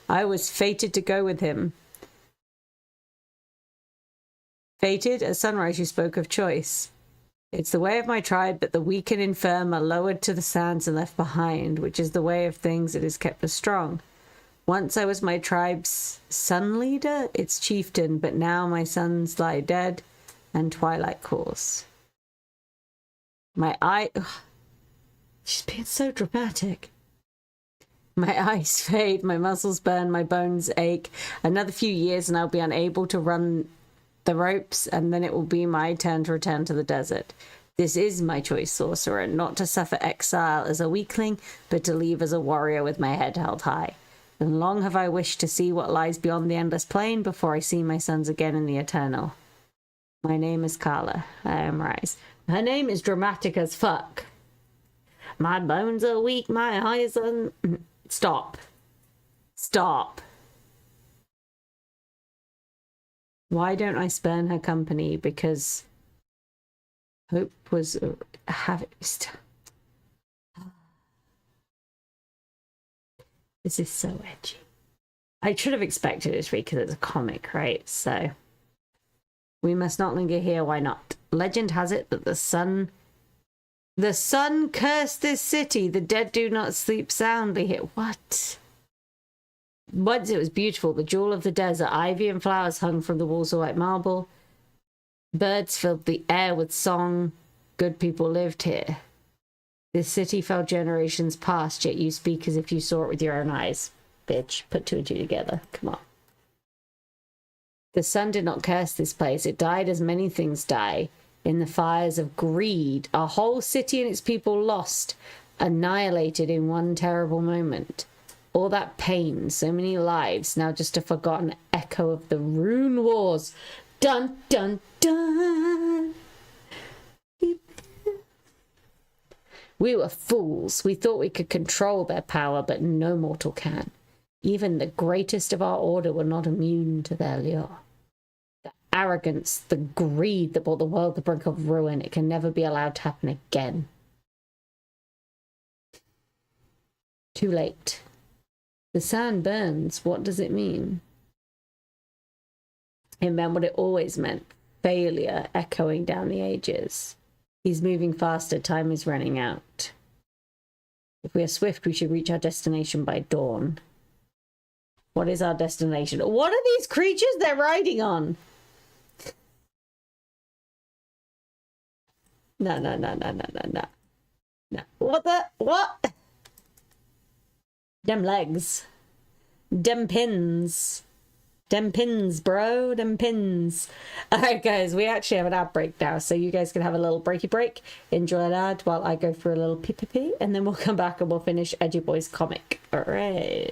I was fated to go with him. Fated? At sunrise, you spoke of choice. It's the way of my tribe, but the weak and infirm are lowered to the sands and left behind, which is the way of things that is kept the strong. Once I was my tribe's sun leader, its chieftain, but now my sons lie dead and twilight calls. My eye... Ugh. She's being so dramatic. My eyes fade, my muscles burn, my bones ache. Another few years and I'll be unable to run the ropes, and then it will be my turn to return to the desert. This is my choice, sorcerer, not to suffer exile as a weakling, but to leave as a warrior with my head held high. And long have I wished to see what lies beyond the endless plain before I see my sons again in the eternal. My name is Carla. I am Ryze. Her name is dramatic as fuck. My bones are weak, my eyes are... Stop. Stop. Why don't I spurn her company? Because hope was harvest. This is so edgy. I should have expected it to be because it's a comic, right? So we must not linger here. Why not? Legend has it that the sun cursed this city. The dead do not sleep soundly here. What? Once it was beautiful, the jewel of the desert. Ivy and flowers hung from the walls of white marble. Birds filled the air with song. Good people lived here. This city fell generations past, yet you speak as if you saw it with your own eyes. Bitch, put two and two together. Come on. The sun did not curse this place. It died as many things die. In the fires of greed, a whole city and its people lost, annihilated in one terrible moment. All that pain, so many lives, now just a forgotten echo of the Rune Wars. Dun, dun, dun. We were fools. We thought we could control their power, but no mortal can. Even the greatest of our order were not immune to their lure. The arrogance, the greed that brought the world to the brink of ruin, it can never be allowed to happen again. Too late. The sand burns. What does it mean? It meant what it always meant. Failure echoing down the ages. He's moving faster. Time is running out. If we are swift, we should reach our destination by dawn. What is our destination? What are these creatures they're riding on? No. What the? What? Them legs. Them pins. Dem pins, bro. Dem pins. Alright, guys, we actually have an ad break now, so you guys can have a little breaky break. Enjoy an ad while I go for a little pee, and then we'll come back and we'll finish Edgy Boy's comic. Alright.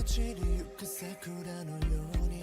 落ちるゆく桜のように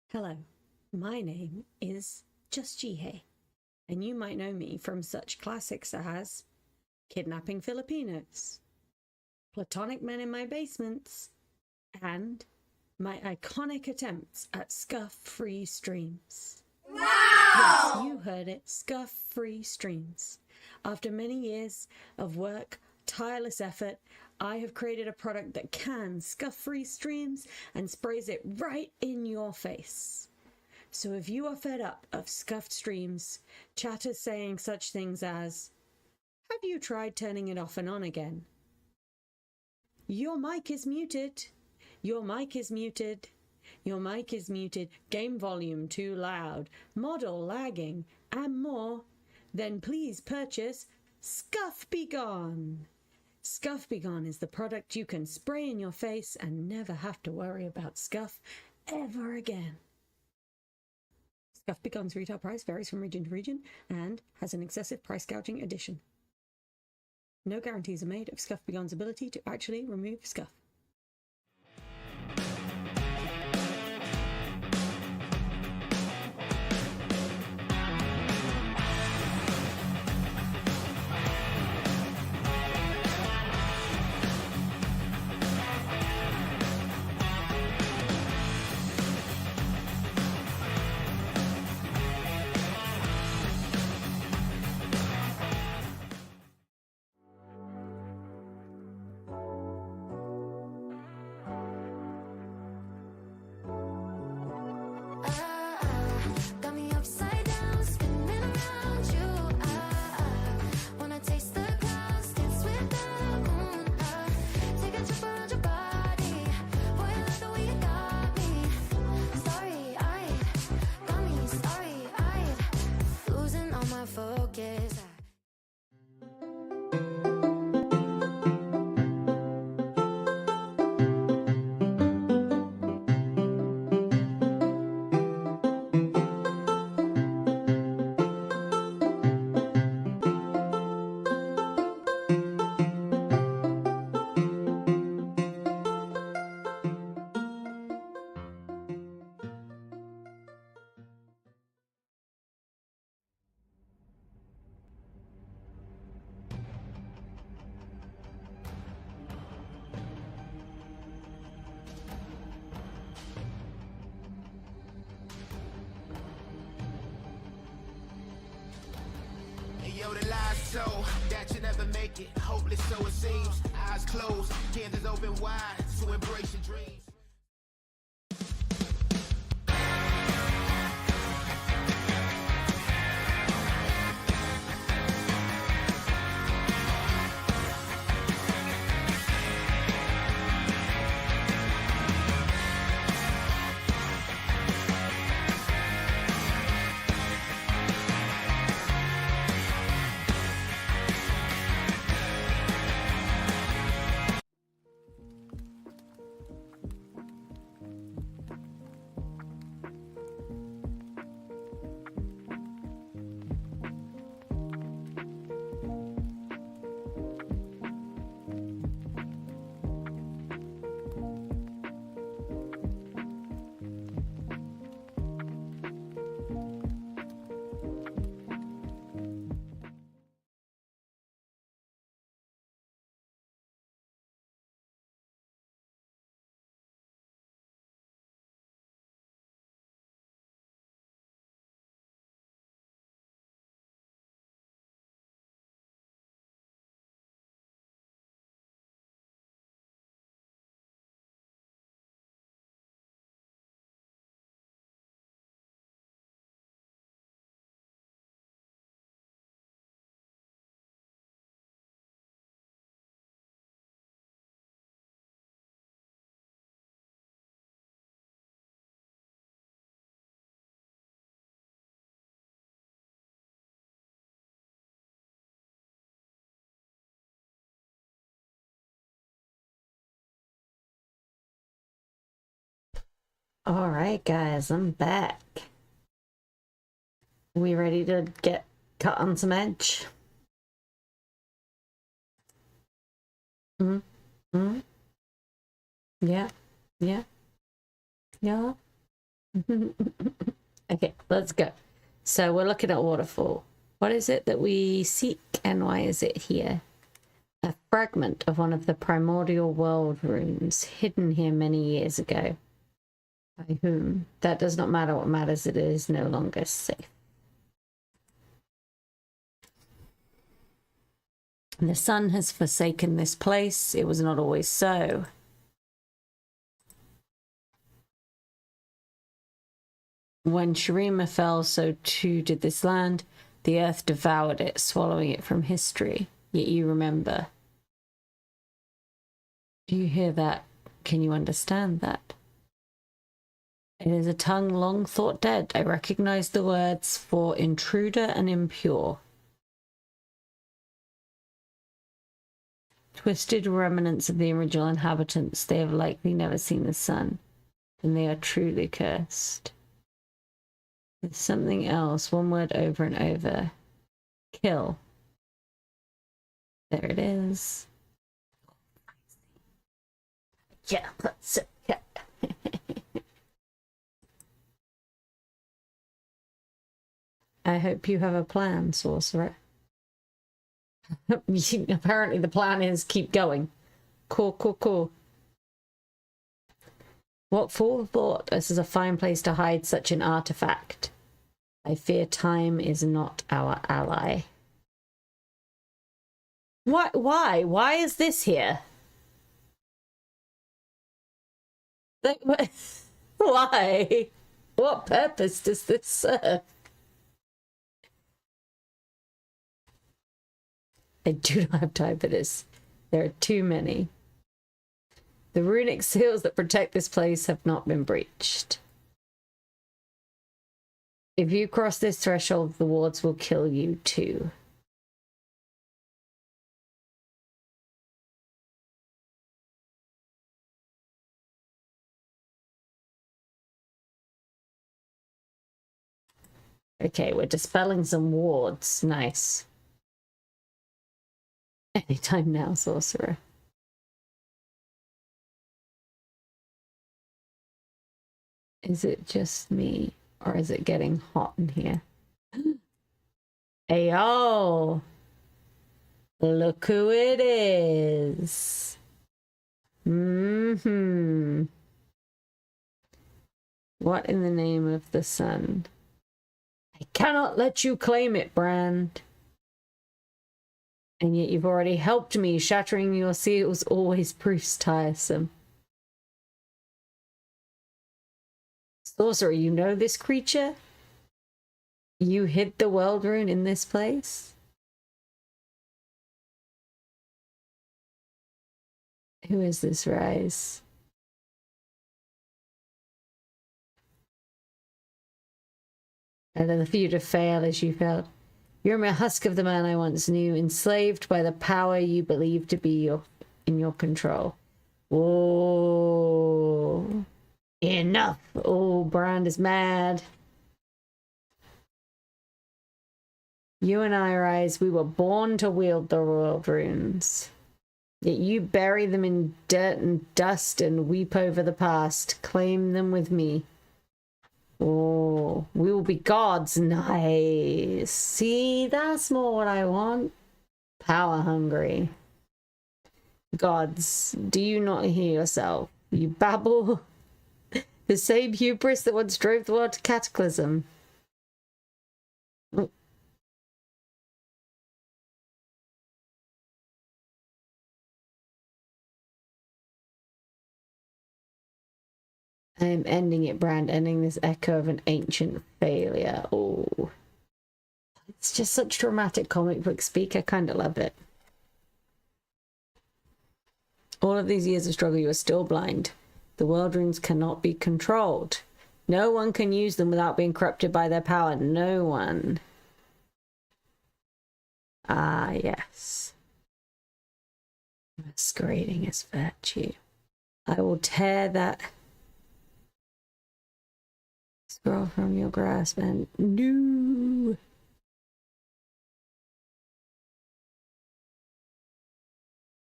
Hello, my name is JustChatting, and you might know me from such classics as Kidnapping Filipinos, Platonic Men in My Basements, and my iconic attempts at scuff-free streams. Wow! Yes, you heard it, scuff-free streams. After many years of work, tireless effort, I have created a product that can scuff-free streams and sprays it right in your face. So if you are fed up of scuffed streams, chatters saying such things as, "Have you tried turning it off and on again? Your mic is muted. Your mic is muted. Your mic is muted. Game volume too loud. Model lagging," and more, then please purchase Scuff Be Gone. Scuff Be Gone is the product you can spray in your face and never have to worry about scuff ever again. Scuff Be Gone's retail price varies from region to region and has an excessive price gouging addition. No guarantees are made of Scuff Be Gone's ability to actually remove scuff. know the lies so that you never make it. Hopeless, so it seems. Eyes closed, canvas open wide to embrace your dreams. All right, guys, I'm back. We ready to get cut on some edge? Yeah, yeah, yeah. Okay, let's go. So we're looking at waterfall. What is it that we seek and why is it here? A fragment of one of the primordial world runes hidden here many years ago. By whom? That does not matter. What matters, it is no longer safe. The sun has forsaken this place. It was not always so. When Shurima fell, so too did this land. The earth devoured it, swallowing it from history. Yet you remember. Do you hear that? Can you understand that? It is a tongue long thought dead. I recognize the words for intruder and impure. Twisted remnants of the original inhabitants. They have likely never seen the sun, and they are truly cursed. There's something else, one word over and over. Kill. There it is. Yeah, let's yeah. I hope you have a plan, sorcerer. Apparently the plan is keep going. Cool, cool, cool. What fool thought this is a fine place to hide such an artifact? I fear time is not our ally. What? Why? Why is this here? Why? What purpose does this serve? I do not have time for this. There are too many. The runic seals that protect this place have not been breached. If you cross this threshold, the wards will kill you too. Okay, we're dispelling some wards. Nice. Anytime now, sorcerer. Is it just me? Or is it getting hot in here? Ayo! Look who it is! Mm-hmm. What in the name of the sun? I cannot let you claim it, Brand. And yet you've already helped me. Shattering your seals always proves tiresome. Sorcerer, you know this creature? You hid the world rune in this place? Who is this Ryze? And for you to fail as you failed. You're a mere husk of the man I once knew, enslaved by the power you believe to be in your control. Whoa. Enough. Oh, Brand is mad. You and I, Ryze, we were born to wield the world runes. Yet you bury them in dirt and dust and weep over the past. Claim them with me. Oh, we will be gods. Nice. See, that's more what I want. Power hungry. Gods, do you not hear yourself? You babble. The same hubris that once drove the world to cataclysm. Oh. I am ending it, Brand, ending this echo of an ancient failure. Oh, it's just such dramatic comic book speak. I kind of love it. All of these years of struggle, you are still blind. The world runes cannot be controlled. No one can use them without being corrupted by their power. No one. Ah, yes. Masquerading as virtue. I will tear that scroll from your grasp and no.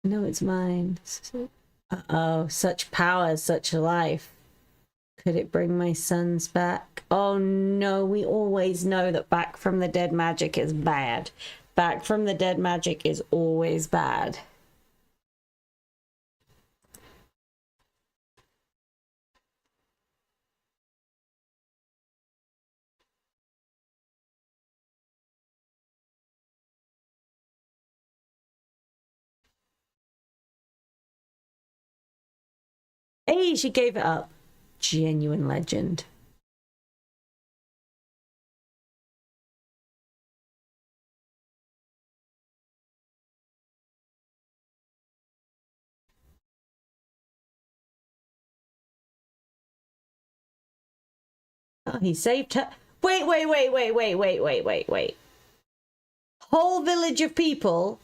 No, it's mine. Uh-oh, such power, such life. Could it bring my sons back? Oh no, we always know that back from the dead magic is bad. Back from the dead magic is always bad. Hey, she gave it up. Genuine legend. Oh, he saved her. Wait. Whole village of people,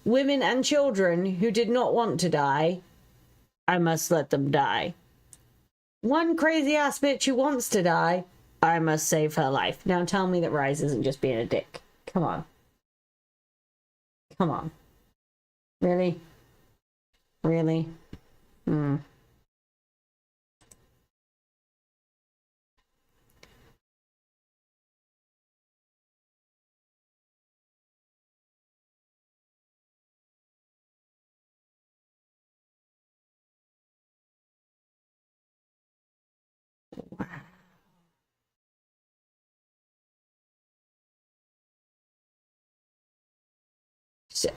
women and children who did not want to die. I must let them die. One crazy ass bitch who wants to die. I must save her life. Now tell me that Ryze isn't just being a dick. Come on. Come on. Really? Really? Wow.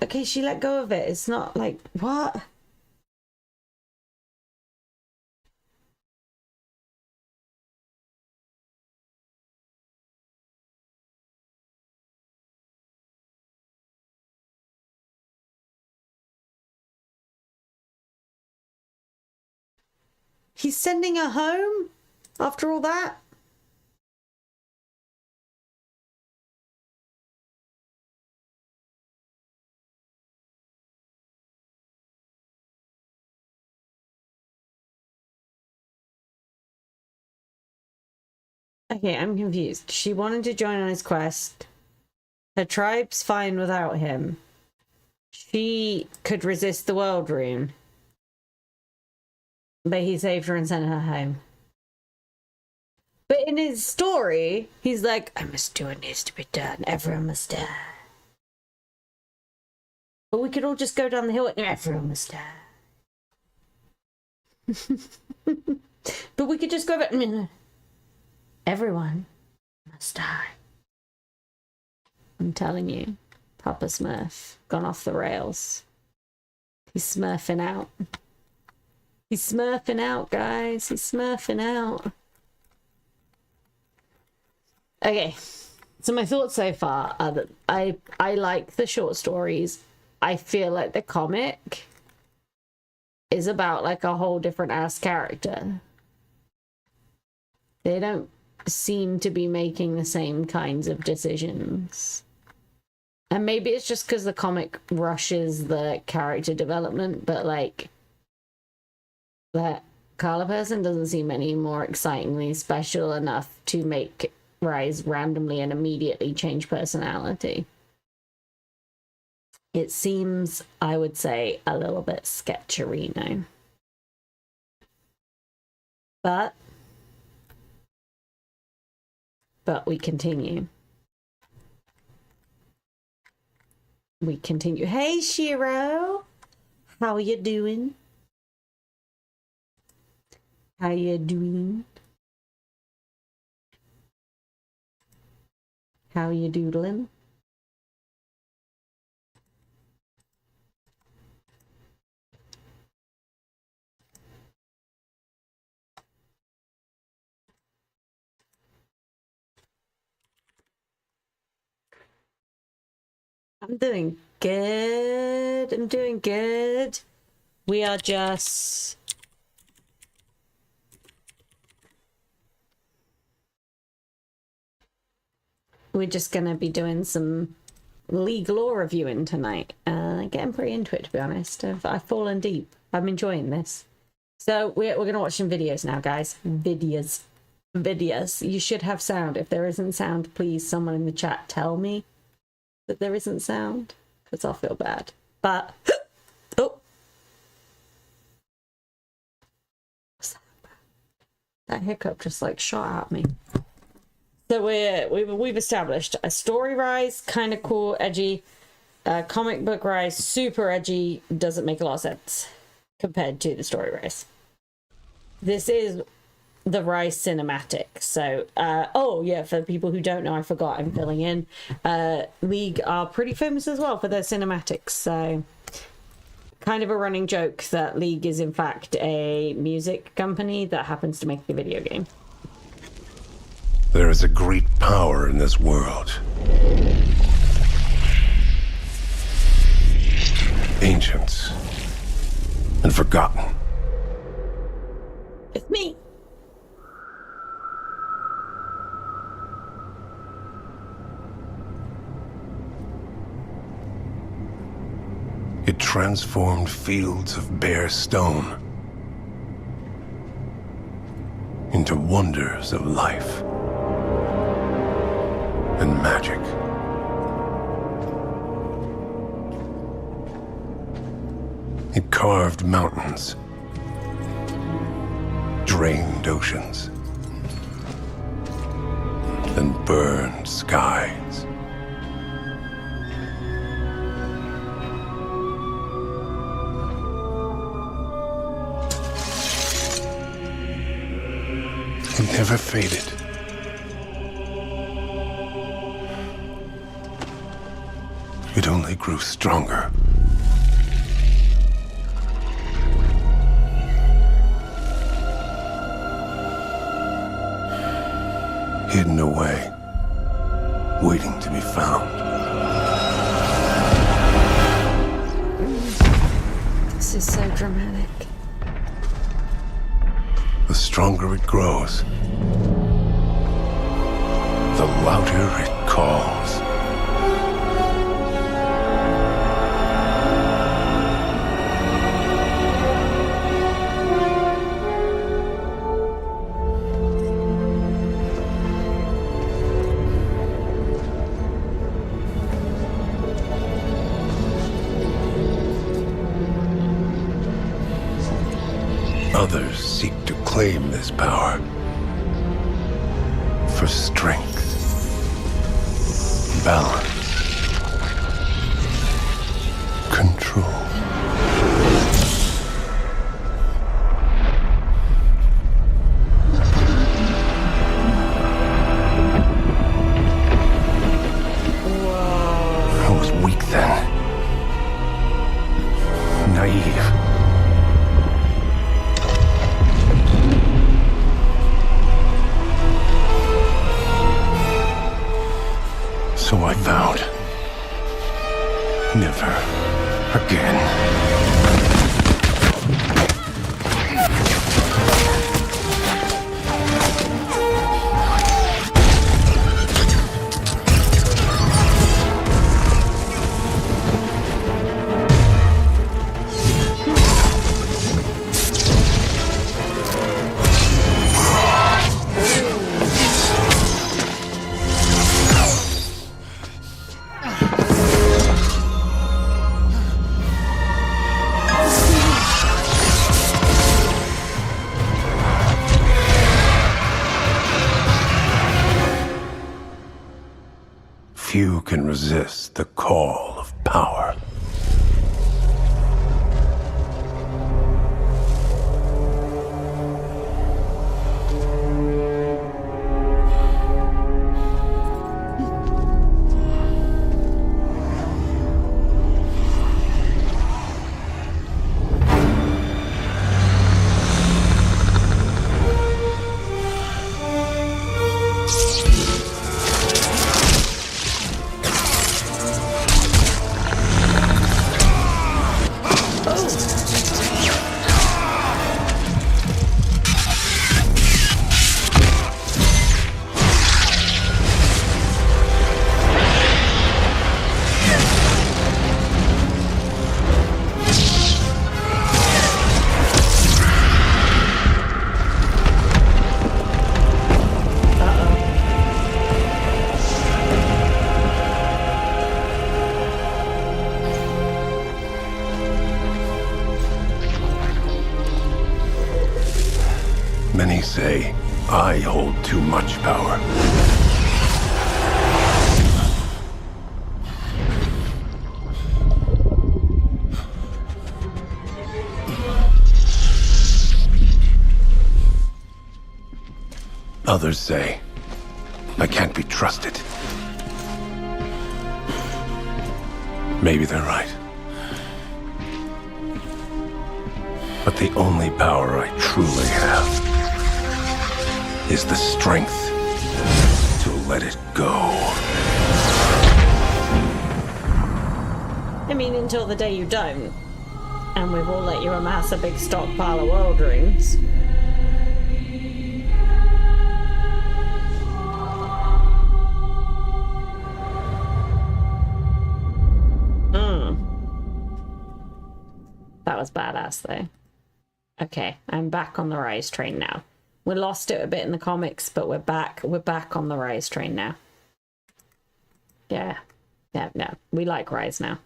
Okay, she let go of it. It's not like, what? He's sending her home after all that? Okay, I'm confused. She wanted to join on his quest. Her tribe's fine without him. She could resist the world rune. But he saved her and sent her home. But in his story, he's like, I must do what needs to be done. Everyone must die. But we could all just go down the hill and everyone must die. But we could just go back. Everyone must die. I'm telling you. Papa Smurf. Gone off the rails. He's smurfing out. He's smurfing out, guys. He's smurfing out. Okay. So my thoughts so far are that I like the short stories. I feel like the comic is about like a whole different ass character. They don't seem to be making the same kinds of decisions. And maybe it's just because the comic rushes the character development, but like that Carla person doesn't seem any more excitingly special enough to make Ryze randomly and immediately change personality. It seems, I would say, a little bit sketcherino. But we continue. We continue. Hey, Shiro! How you doing? How you doing? How you doodling? I'm doing good. I'm doing good. We are just... We're just going to be doing some League lore reviewing tonight. Getting pretty into it, to be honest. I've fallen deep. I'm enjoying this. So we're going to watch some videos now, guys. Videos. You should have sound. If there isn't sound, please, someone in the chat tell me that there isn't sound, because I'll feel bad. But oh, what's that hiccup just like shot at me. So we've established a story Ryze, kind of cool, edgy. Comic book Ryze, super edgy, doesn't make a lot of sense compared to the story Ryze. This is the Ryze Cinematic. So oh yeah, for people who don't know, I forgot, I'm filling in. League are pretty famous as well for their cinematics, so kind of a running joke that League is in fact a music company that happens to make the video game. There is a great power in this world. Ancient and forgotten. It's me. It transformed fields of bare stone into wonders of life and magic. It carved mountains, drained oceans, and burned skies. It never faded. It only grew stronger. Hidden away, waiting to be found. This is so dramatic. The stronger it grows, the louder it calls. Others seek to claim this power for strength, balance, control. I was weak found. Never again. Few can resist the call of power. Many say I hold too much power. Others say I can't be trusted. Maybe they're right. But the only power I truly have is the strength to let it go. I mean, until the day you don't. And we've all let you amass a big stockpile of world runes. That was badass, though. Okay, I'm back on the Ryze train now. We lost it a bit in the comics, but we're back. We're back on the Ryze train now. Yeah. No. We like Ryze now.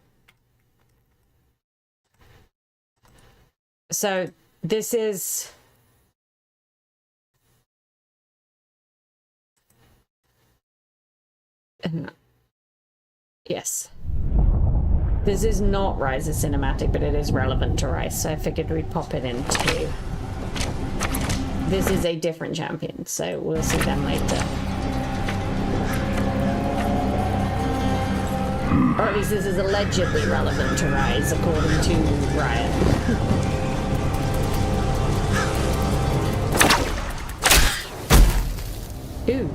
So, this is... Yes. This is not Ryze Cinematic, but it is relevant to Ryze, so I figured we'd pop it in too. This is a different champion, so we'll see them later. Or at least this is allegedly relevant to Ryze, according to Riot. Ooh.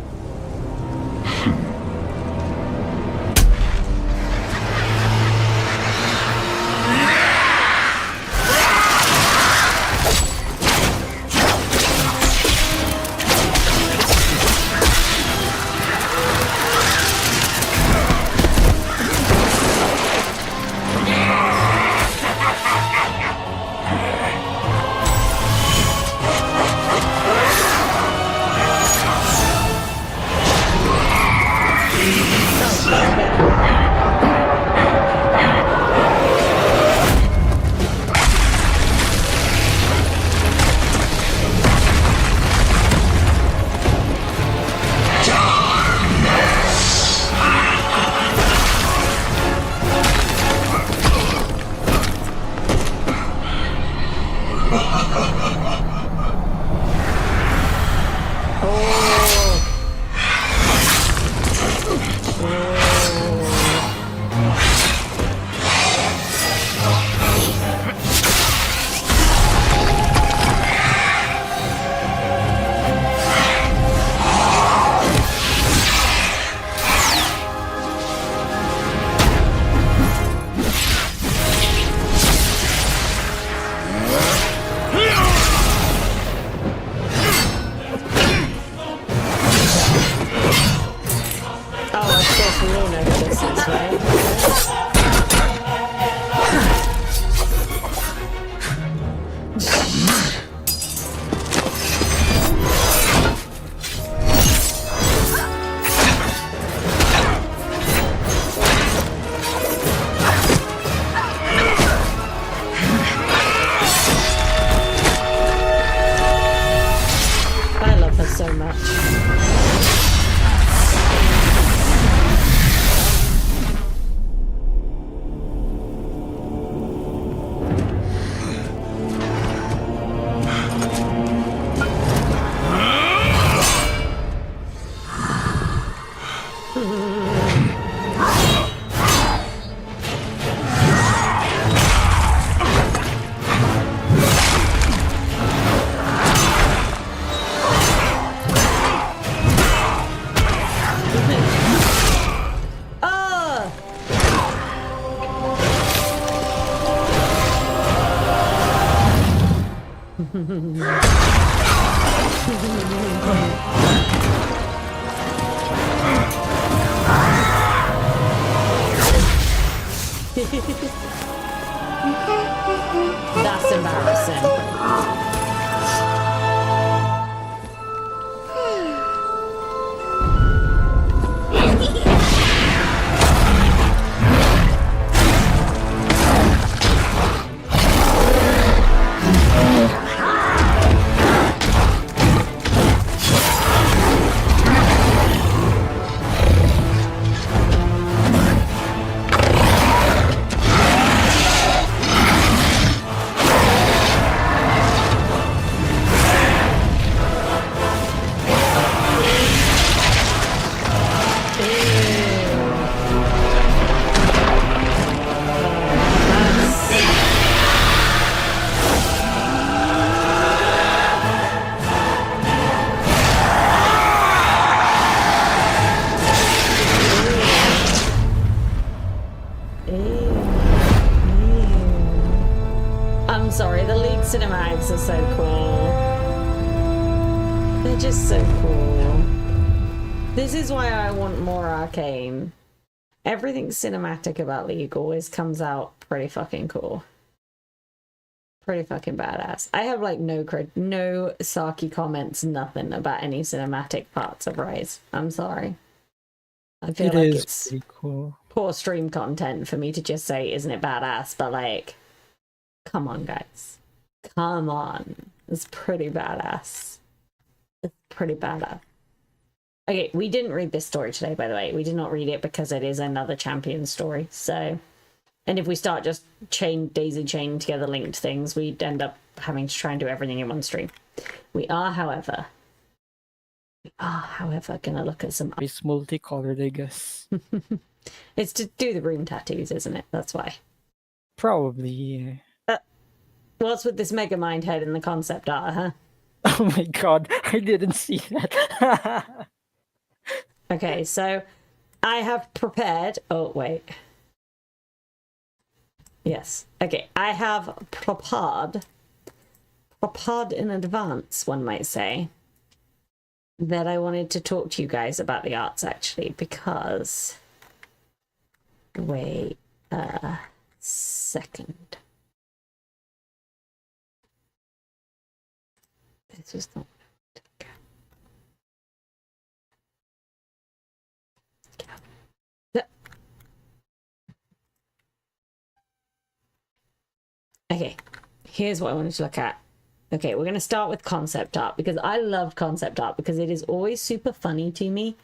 That's embarrassing. I'm sorry, the League cinematics are so cool. They're just so cool. This is why I want more Arcane. Everything cinematic about League always comes out pretty fucking cool. Pretty fucking badass. I have like no sarky comments, nothing about any cinematic parts of Ryze. I'm sorry. I feel like it's pretty cool. Poor stream content for me to just say, isn't it badass? But like, come on, guys. Come on. It's pretty badass. It's pretty badass. Okay, we didn't read this story today, by the way. We did not read it because it is another champion story. So, and if we start just daisy chaining together linked things, we'd end up having to try and do everything in one stream. We are, however, gonna look at some. It's multicolored, I guess. It's to do the rune tattoos, isn't it? That's why. Probably, yeah. What's with this mega mind head in the concept art, huh? Oh my god, I didn't see that. Okay, so I have prepared. Oh, wait. Yes. Okay, I have prepared in advance, one might say, that I wanted to talk to you guys about the arts, actually, because... Wait a second. This is not... Okay, here's what I wanted to look at. Okay, we're going to start with concept art, because I love concept art, because it is always super funny to me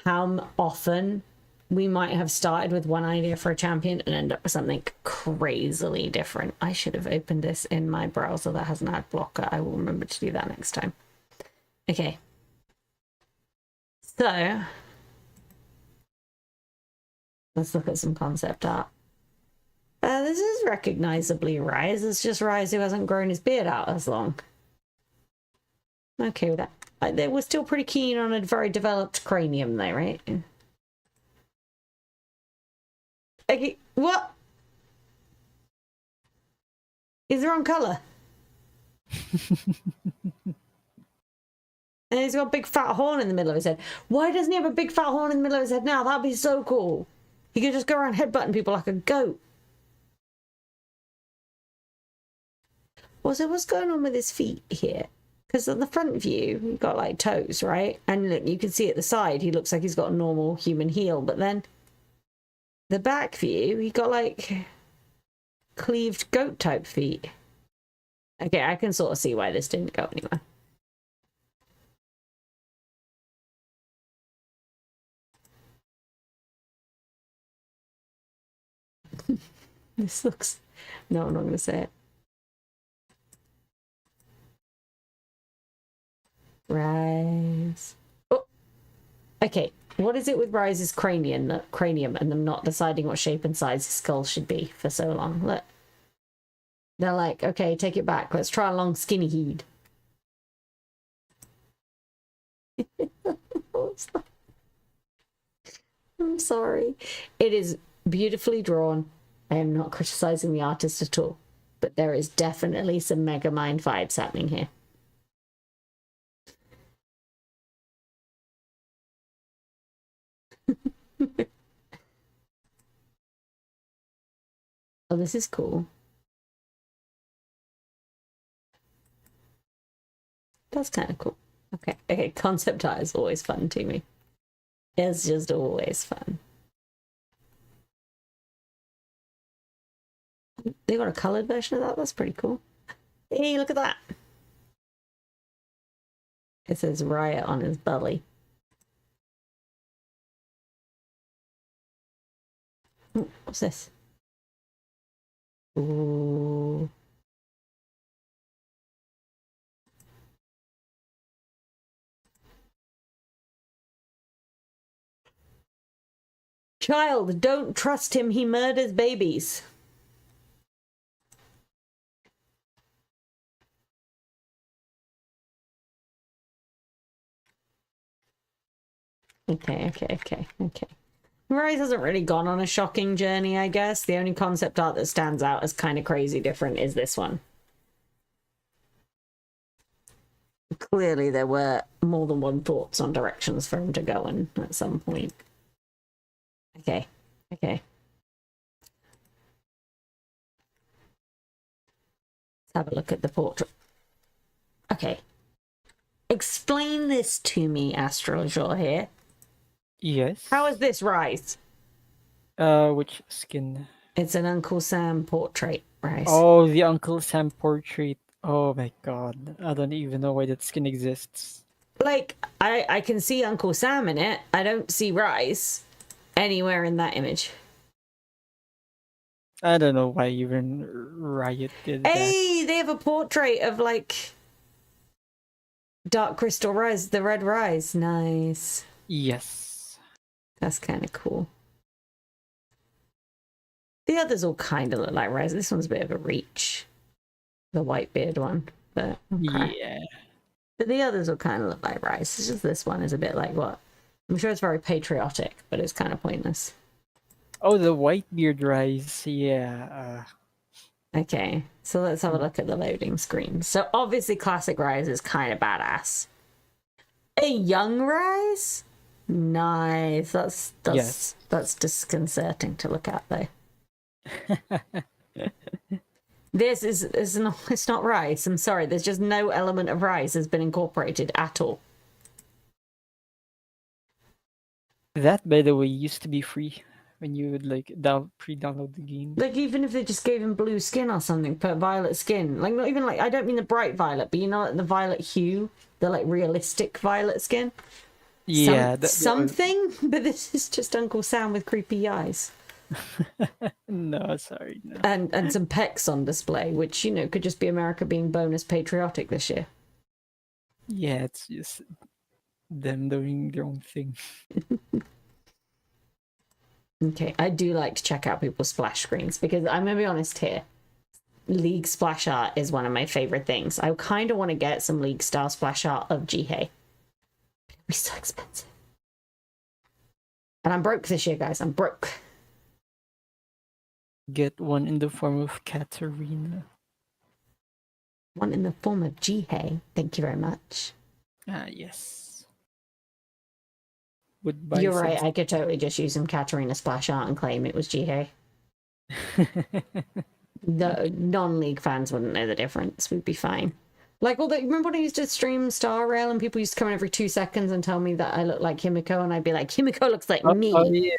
how often we might have started with one idea for a champion and end up with something crazily different. I should have opened this in my browser that has an ad blocker. I will remember to do that next time. Okay. So, let's look at some concept art. This is recognizably Ryze. It's just Ryze who hasn't grown his beard out as long. Okay with that. They were still pretty keen on a very developed cranium though, right? Okay, what? He's the wrong colour. And he's got a big fat horn in the middle of his head. Why doesn't he have a big fat horn in the middle of his head now? That'd be so cool. He could just go around headbutting people like a goat. Also, what's going on with his feet here? Because on the front view, you've got like toes, right? And look, you can see at the side, he looks like he's got a normal human heel. But then the back view, he got like cleaved goat type feet. Okay, I can sort of see why this didn't go anywhere. This looks... No, I'm not going to say it. Ryze. Oh, okay. What is it with Ryze's cranium and them not deciding what shape and size his skull should be for so long? Look. They're like, okay, take it back. Let's try a long skinny head. I'm sorry. It is beautifully drawn. I am not criticizing the artist at all, but there is definitely some Megamind vibes happening here. Oh, this is cool. That's kind of cool. Okay, concept art is always fun to me. It's just always fun. They got a colored version of that. That's pretty cool. Hey, look at that. It says Riot on his belly. Ooh, what's this? Ooh. Child, don't trust him. He murders babies. Okay. Ryze hasn't really gone on a shocking journey, I guess. The only concept art that stands out as kind of crazy different is this one. Clearly, there were more than one thoughts on directions for him to go in at some point. Okay. Let's have a look at the portrait. Okay. Explain this to me, Astrologer here. Yes. How is this Ryze? Which skin? It's an Uncle Sam portrait, Ryze. Oh, the Uncle Sam portrait. Oh my god. I don't even know why that skin exists. Like, I can see Uncle Sam in it. I don't see Ryze anywhere in that image. I don't know why even Riot did that. Hey, they have a portrait of, like, Dark Crystal Ryze, the red Ryze. Nice. Yes. That's kind of cool. The others all kind of look like Ryze. This one's a bit of a reach. The Whitebeard one. But okay. Yeah. But the others will kind of look like Ryze. It's just this one is a bit like what? I'm sure it's very patriotic, but it's kind of pointless. Oh, the Whitebeard Ryze. Yeah. Okay, so let's have a look at the loading screen. So obviously classic Ryze is kind of badass. A young Ryze? Nice. That's disconcerting to look at though. This is not, it's not Ryze. I'm sorry, there's just no element of Ryze has been incorporated at all. That, by the way, used to be free when you would like pre-download the game. Like even if they just gave him blue skin or something, put violet skin. Like not even like, I don't mean the bright violet, but you know like the violet hue, the like realistic violet skin. Yeah, something, but this is just Uncle Sam with creepy eyes. No, sorry, no. And some pecs on display, which you know could just be America being bonus patriotic this year. Yeah, it's just them doing their own thing. Okay, I do like to check out people's splash screens because I'm gonna be honest here. League splash art is one of my favorite things. I kind of want to get some League style splash art of Jihei. It'd be so expensive. And I'm broke this year, guys. I'm broke. Get one in the form of Katarina. One in the form of Jihei. Thank you very much. Ah, yes. Would buy You're right. some- I could totally just use some Katarina splash art and claim it was Jihei. The non-league fans wouldn't know the difference. We'd be fine. Like, remember when I used to stream Star Rail and people used to come in every 2 seconds and tell me that I look like Himiko, and I'd be like, Himiko looks like me. Oh, yeah.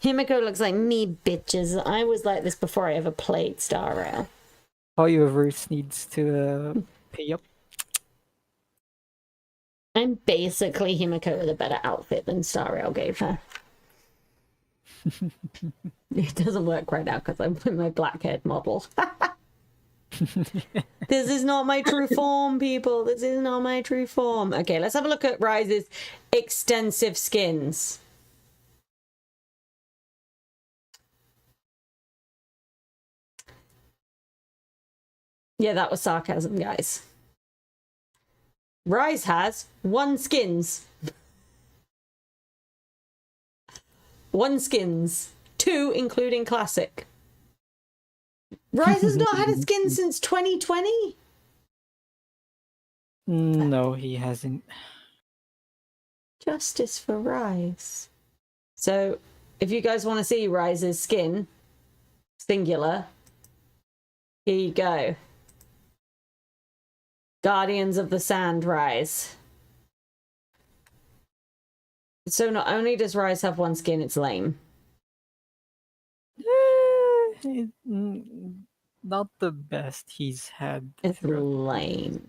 Himiko looks like me, bitches. I was like this before I ever played Star Rail. Hoyoverse needs to pay up. I'm basically Himiko with a better outfit than Star Rail gave her. It doesn't work right now because I'm with my black-haired model. This is not my true form, people. This is not my true form. Okay, let's have a look at Ryze's extensive skins. Yeah, that was sarcasm, guys. Ryze has 1 skins. 1 skins. 2 including classic. Ryze has not had a skin since 2020? No, he hasn't. Justice for Ryze. So, if you guys want to see Ryze's skin, singular, here you go. Guardians of the Sand Ryze. So not only does Ryze have 1 skin, it's lame. Not the best he's had. It's throughout. lame.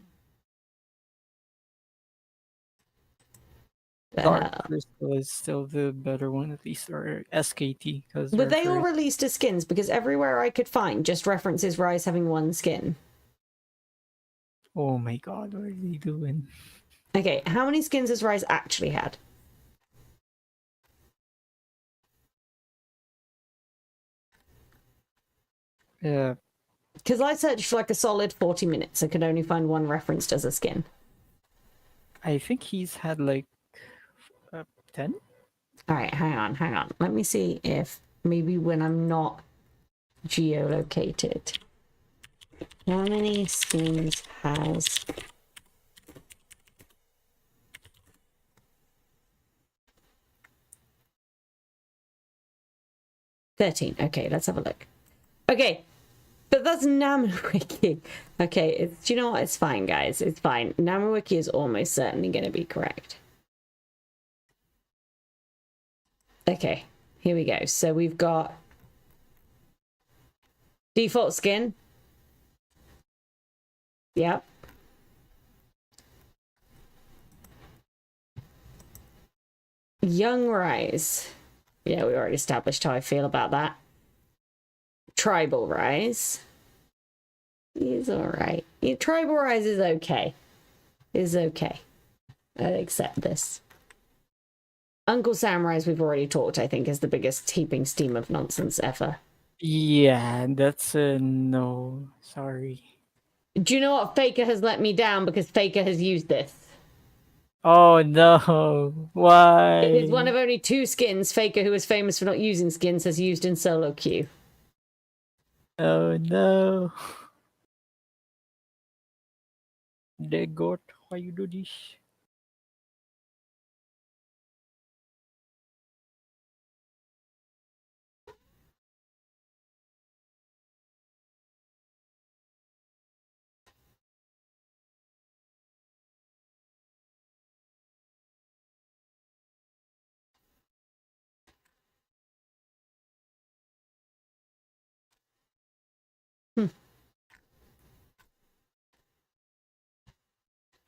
Dark Crystal is still the better one, at least, or SKT. But they all released as skins because everywhere I could find just references Ryze having 1 skin. Oh my god, what are they doing? Okay, how many skins has Ryze actually had? Yeah, Because I searched for like a solid 40 minutes. I could only find 1 referenced as a skin. I think he's had like 10. All right, hang on. Let me see if maybe when I'm not geolocated. How many skins has... $13. Okay, let's have a look. Okay, but that's NamoWiki. Okay, do you know what? It's fine, guys. It's fine. NamoWiki is almost certainly going to be correct. Okay, here we go. So we've got default skin. Yep. Young Ryze. Yeah, we already established how I feel about that. Tribal Ryze. He's alright. Tribal Ryze is okay. Is okay. I accept this. Uncle Sam Ryze, we've already talked, I think, is the biggest heaping steam of nonsense ever. Yeah, that's a no. Sorry. Do you know what? Faker has let me down because Faker has used this. Oh no. Why? It is one of only 2 skins Faker, who is famous for not using skins, has used in solo queue. Oh no. The goat, why you do this?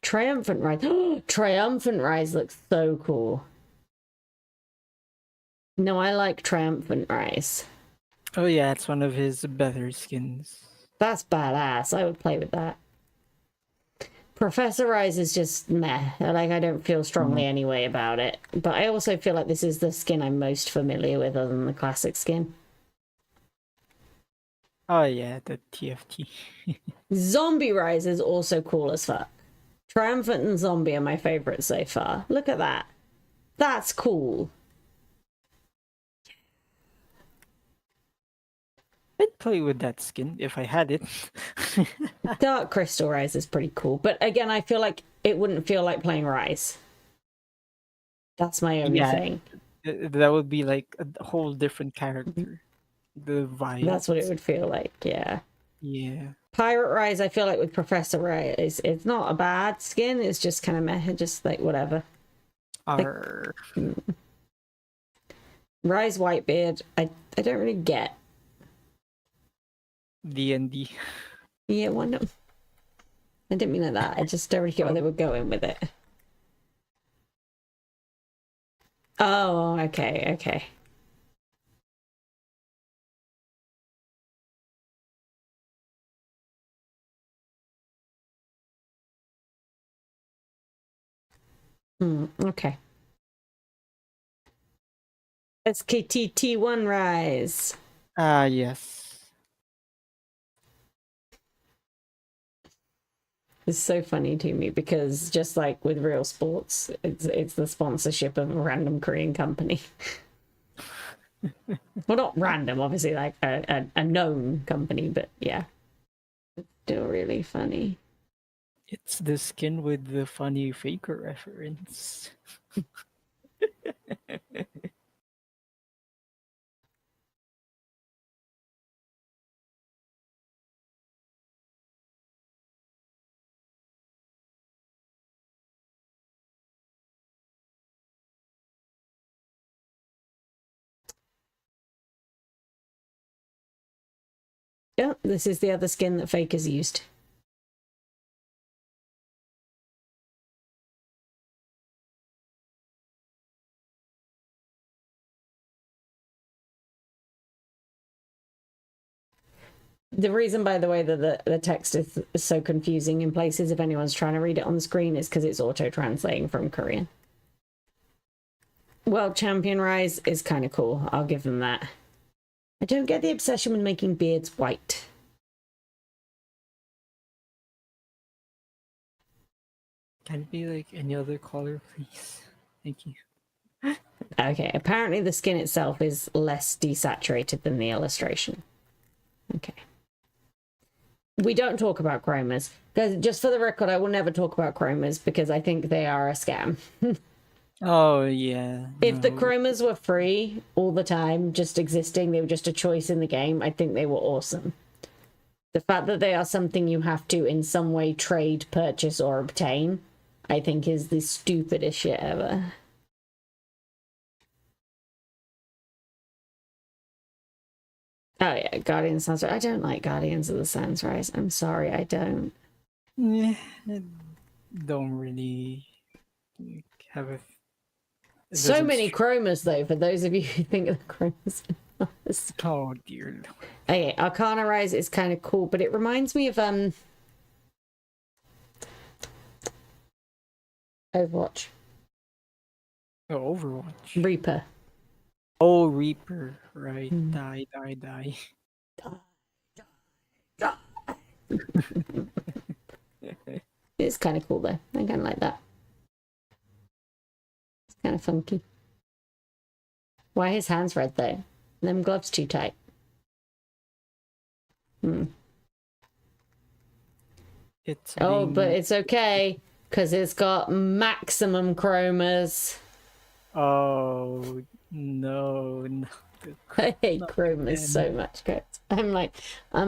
Triumphant Ryze. Triumphant Ryze looks so cool. No, I like Triumphant Ryze. Oh yeah, it's one of his better skins. That's badass. I would play with that. Professor Ryze is just meh. Like, I don't feel strongly anyway about it. But I also feel like this is the skin I'm most familiar with other than the classic skin. Oh yeah, the TFT. Zombie Ryze is also cool as fuck. Triumphant and Zombie are my favorites so far. Look at that. That's cool. I'd play with that skin if I had it. Dark Crystal Ryze is pretty cool. But again, I feel like it wouldn't feel like playing Ryze. That's my only thing. That would be like a whole different character. The vibe. That's what it would feel like, yeah. Yeah. Pirate Ryze, I feel like with Professor Ryze, it's not a bad skin. It's just kind of meh, just like whatever. Arr. Ryze Whitebeard, I don't really get. D&D. Yeah, why not? I didn't mean like that. I just don't really get where they were going with it. Oh, okay, okay. Okay. SKTT1 Ryze. Ah, yes. is so funny to me because just like with real sports, it's the sponsorship of a random Korean company. Well, not random, obviously, like a known company, but yeah, it's still really funny. It's the skin with the funny Faker reference. Yeah, this is the other skin that Faker's used. The reason, by the way, that the text is so confusing in places, if anyone's trying to read it on the screen, is because it's auto-translating from Korean. World Champion Ryze is kind of cool. I'll give them that. I don't get the obsession with making beards white. Can it be like any other color, please? Thank you. Okay, apparently the skin itself is less desaturated than the illustration. Okay. We don't talk about chromas. Guys, just for the record, I will never talk about chromas because I think they are a scam. Oh, yeah. If the no. chromas were free all the time, just existing, they were just a choice in the game, I think they were awesome. The fact that they are something you have to in some way trade, purchase, or obtain, I think is the stupidest shit ever. Oh yeah, Guardians of the Suns. I don't like Guardians of the Suns, Ryze. I'm sorry, I don't. Yeah, I don't really have a. it So doesn't many str- chromas, though, for those of you who think the chromas are not as... Oh dear Lord. Okay, Arcana Ryze is kind of cool, but it reminds me of Overwatch. Oh, Overwatch. Reaper. Oh, Reaper. Right. Hmm. Die, die, die. It's kind of cool, though. I kind of like that. It's kind of funky. Why are his hands red, though? Them gloves too tight. It's Oh, being- but it's okay, because it's got maximum chromas. Oh, no. I hate Not chromas again. so much, guys. I'm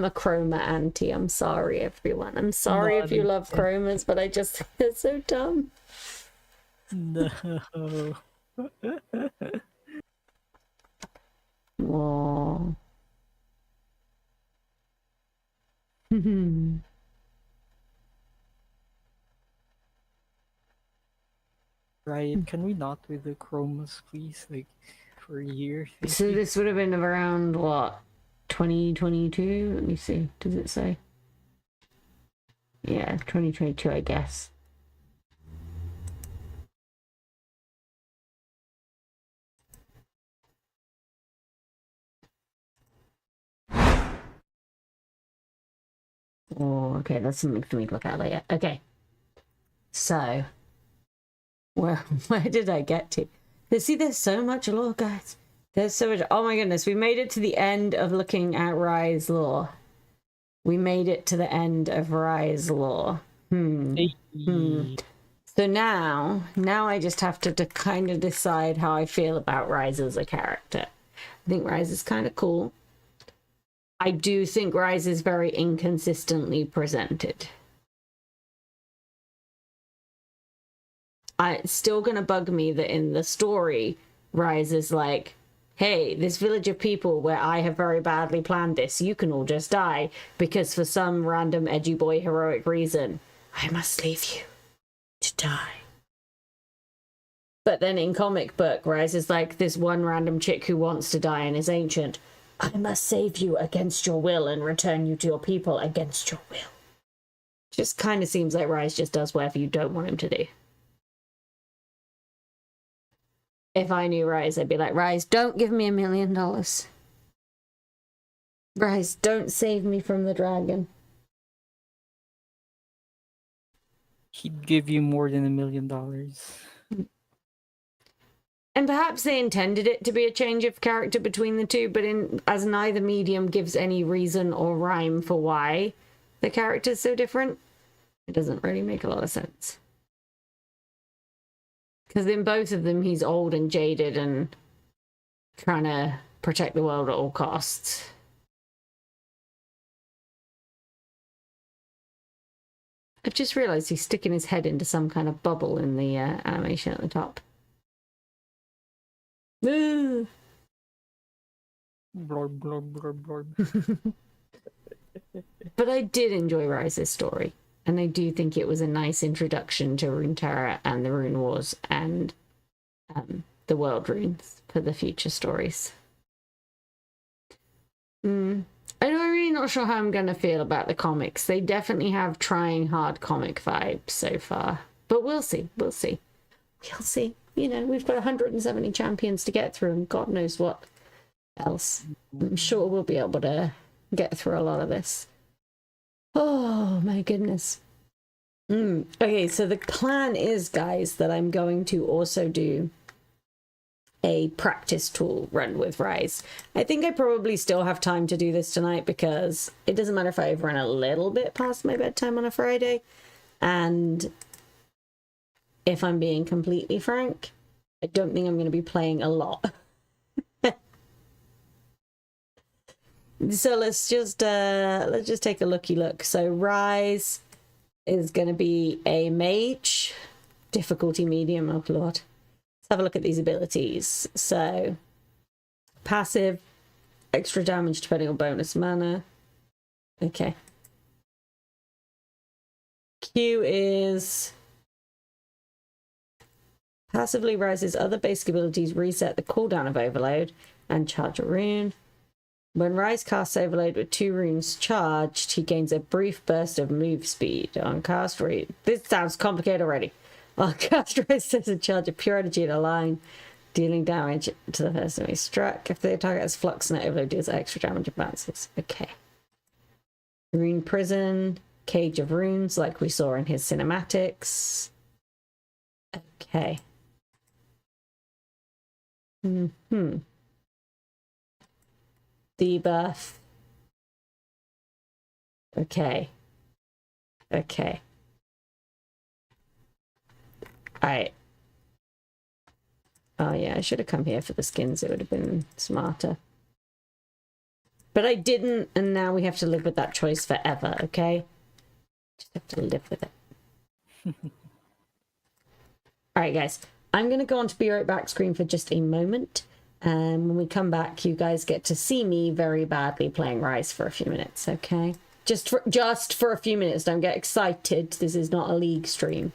a chroma anti. I'm sorry, everyone. I'm sorry if you love chromas, but I just think they're so dumb. No. Aww. Right. Can we not with the chromas, please? Like, for a year? Thank So you. this would have been around, what, 2022? Let me see. Does it say? Yeah, 2022, I guess. Oh, okay, that's something for me to look at later. Okay. So, where did I get to? See, there's so much lore, guys. There's so much. Oh my goodness, we made it to the end of looking at Ryze lore. We made it to the end of Ryze lore. Hey. So now I just have to kind of decide how I feel about Ryze as a character. I think Ryze is kind of cool. I do think Ryze is very inconsistently presented. It's still gonna bug me that in the story, Ryze is like, hey, this village of people where I have very badly planned this, you can all just die, because for some random edgy boy heroic reason, I must leave you to die. But then in comic book, Ryze is like this one random chick who wants to die and is ancient. I must save you against your will and return you to your people against your will. Just kind of seems like Ryze just does whatever you don't want him to do. If I knew Ryze, I'd be like, Ryze, don't give me $1 million. Ryze, don't save me from the dragon. He'd give you more than $1 million. And perhaps they intended it to be a change of character between the two, but as neither medium gives any reason or rhyme for why the character's so different, it doesn't really make a lot of sense. Because in both of them, he's old and jaded and trying to protect the world at all costs. I've just realised he's sticking his head into some kind of bubble in the animation at the top. Blorb, Blorb, blorb, blorb. But I did enjoy Ryze's story, and I do think it was a nice introduction to Runeterra and the Rune Wars and the World Runes for the future stories. I'm really not sure how I'm going to feel about the comics. They definitely have trying hard comic vibes so far, but we'll see. We'll see. You know, we've got 170 champions to get through, and God knows what else. I'm sure we'll be able to get through a lot of this. Oh my goodness. Okay, so the plan is, guys, that I'm going to also do a practice tool run with Ryze. I think I probably still have time to do this tonight, because it doesn't matter if I run a little bit past my bedtime on a Friday. And if I'm being completely frank, I don't think I'm going to be playing a lot. So let's just take a looky look. So Ryze is going to be a mage, difficulty medium. Oh lord. Let's have a look at these abilities. So passive, extra damage depending on bonus mana. Okay. Q is passively Ryze's other basic abilities reset the cooldown of Overload and charge a rune. When Ryze casts Overload with 2 runes charged, he gains a brief burst of move speed. On cast rate, this sounds complicated already. On cast Ryze sends a charge of pure energy in a line, dealing damage to the person he struck. If the target has flux and Overload deals extra damage and bounces. Okay. Rune Prison, Cage of Runes, like we saw in his cinematics. Okay. Debuff. Okay. Alright. Oh yeah, I should have come here for the skins. It would have been smarter. But I didn't, and now we have to live with that choice forever, okay? Just have to live with it. Alright guys, I'm going to go on to Be Right Back screen for just a moment. And when we come back, you guys get to see me very badly playing Ryze for a few minutes, okay? Just for a few minutes. Don't get excited. This is not a league stream.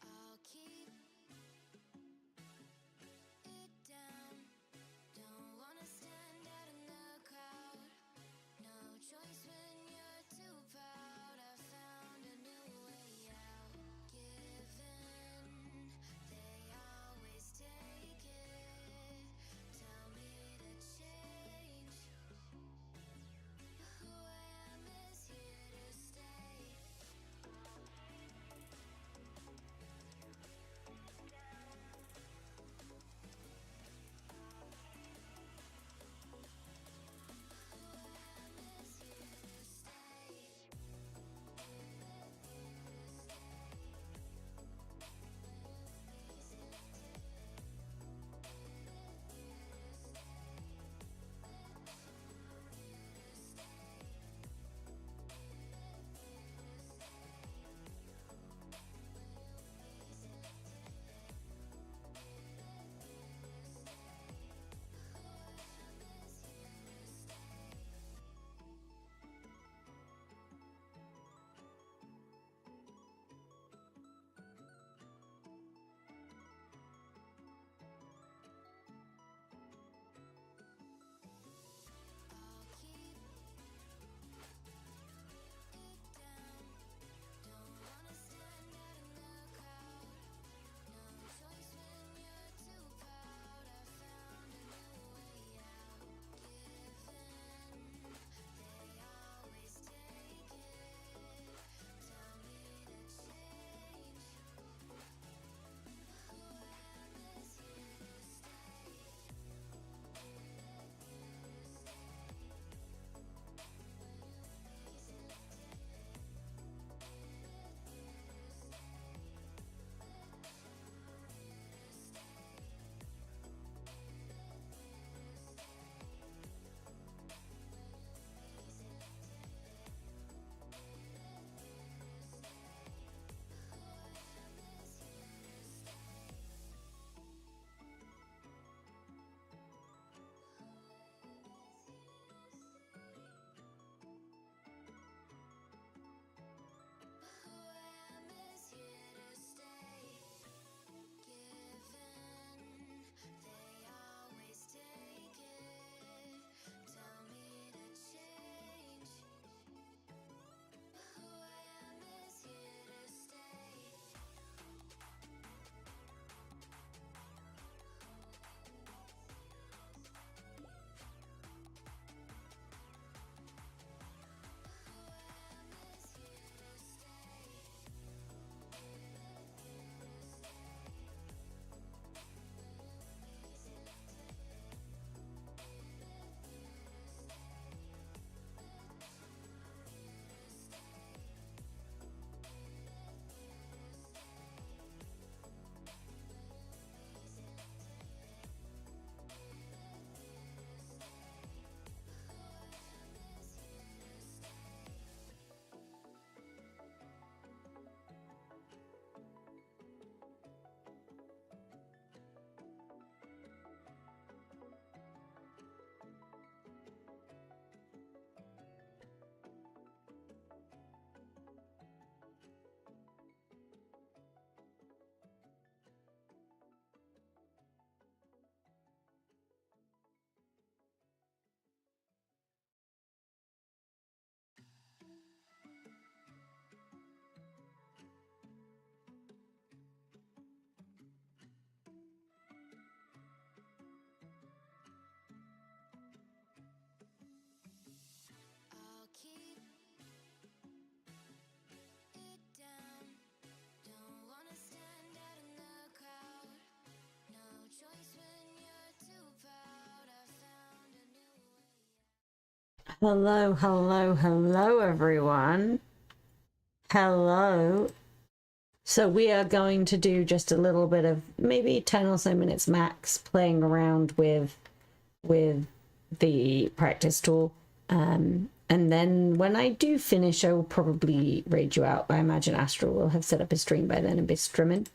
I'll keep it down. Don't wanna stand out in the crowd. Hello, hello, hello, everyone. Hello. So we are going to do just a little bit of maybe 10 or so minutes max playing around with the practice tool. And then when I do finish, I will probably raid you out. I imagine Astral will have set up a stream by then and be streaming.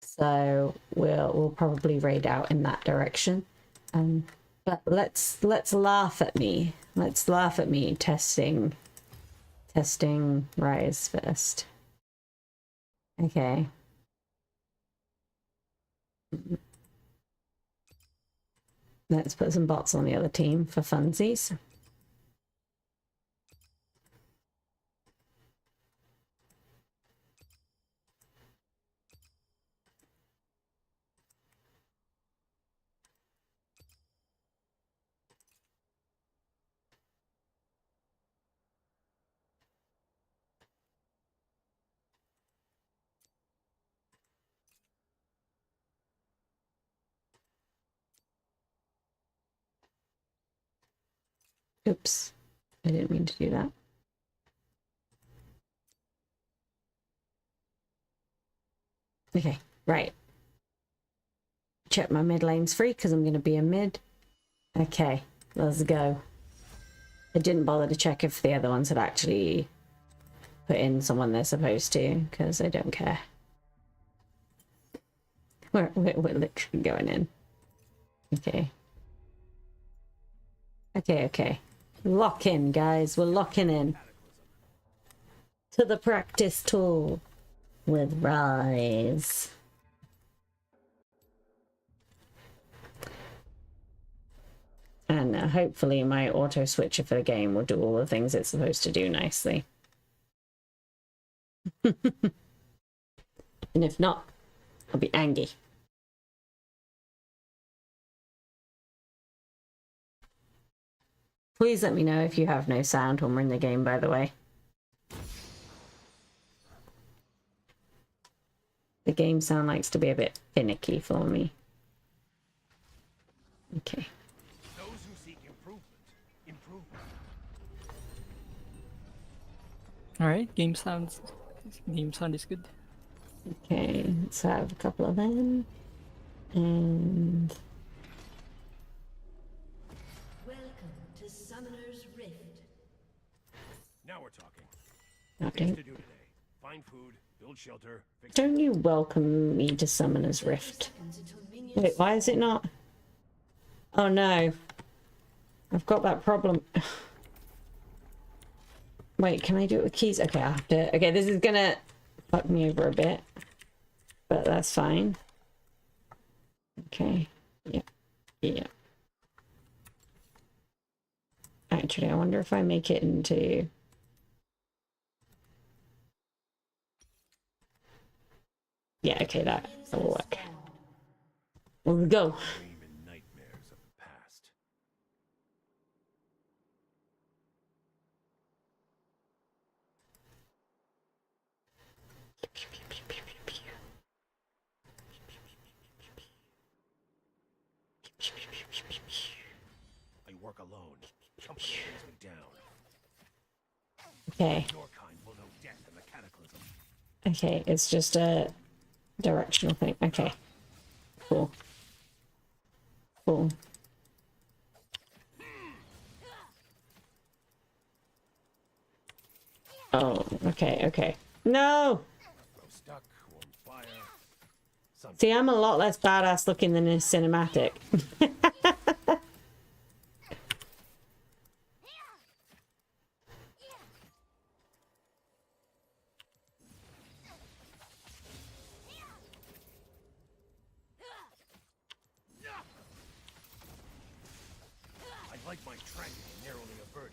So we'll probably raid out in that direction. But let's laugh at me. Let's laugh at me testing Ryze first. Okay. Let's put some bots on the other team for funsies. Oops, I didn't mean to do that. Okay, right. Check my mid lane's free because I'm going to be a mid. Okay, let's go. I didn't bother to check if the other ones had actually put in someone they're supposed to because I don't care. We're literally going in. Okay. Okay. Lock in, guys. We're locking in. To the practice tool with Ryze. And hopefully my auto switcher for the game will do all the things it's supposed to do nicely. And if not, I'll be angry. Please let me know if you have no sound when we're in the game, by the way. The game sound likes to be a bit finicky for me. Okay. Those who seek improvement. Alright, game sound is good. Okay, let's have a couple of them. And Welcome to Summoner's Rift. Now we're talking. oh, Things don't, to do today. Find food, build shelter, fix don't you welcome me to Summoner's Rift? Wait, why is it not? Oh no. I've got that problem. Wait, can I do it with keys? Okay, I have to. Okay, this is gonna fuck me over a bit. But that's fine. Okay. Yeah. Actually, I wonder if I make it into... Yeah, okay, that will work. Let's go. dream in nightmares of the past. I work alone. Company brings me down. Okay. Your kind will know death and the cataclysm. Okay, it's just a directional thing. Okay. Cool. Oh, okay. No! Grow stuck, warm fire. See, I'm a lot less badass looking than in cinematic. I'd like my tragedy narrowly averted.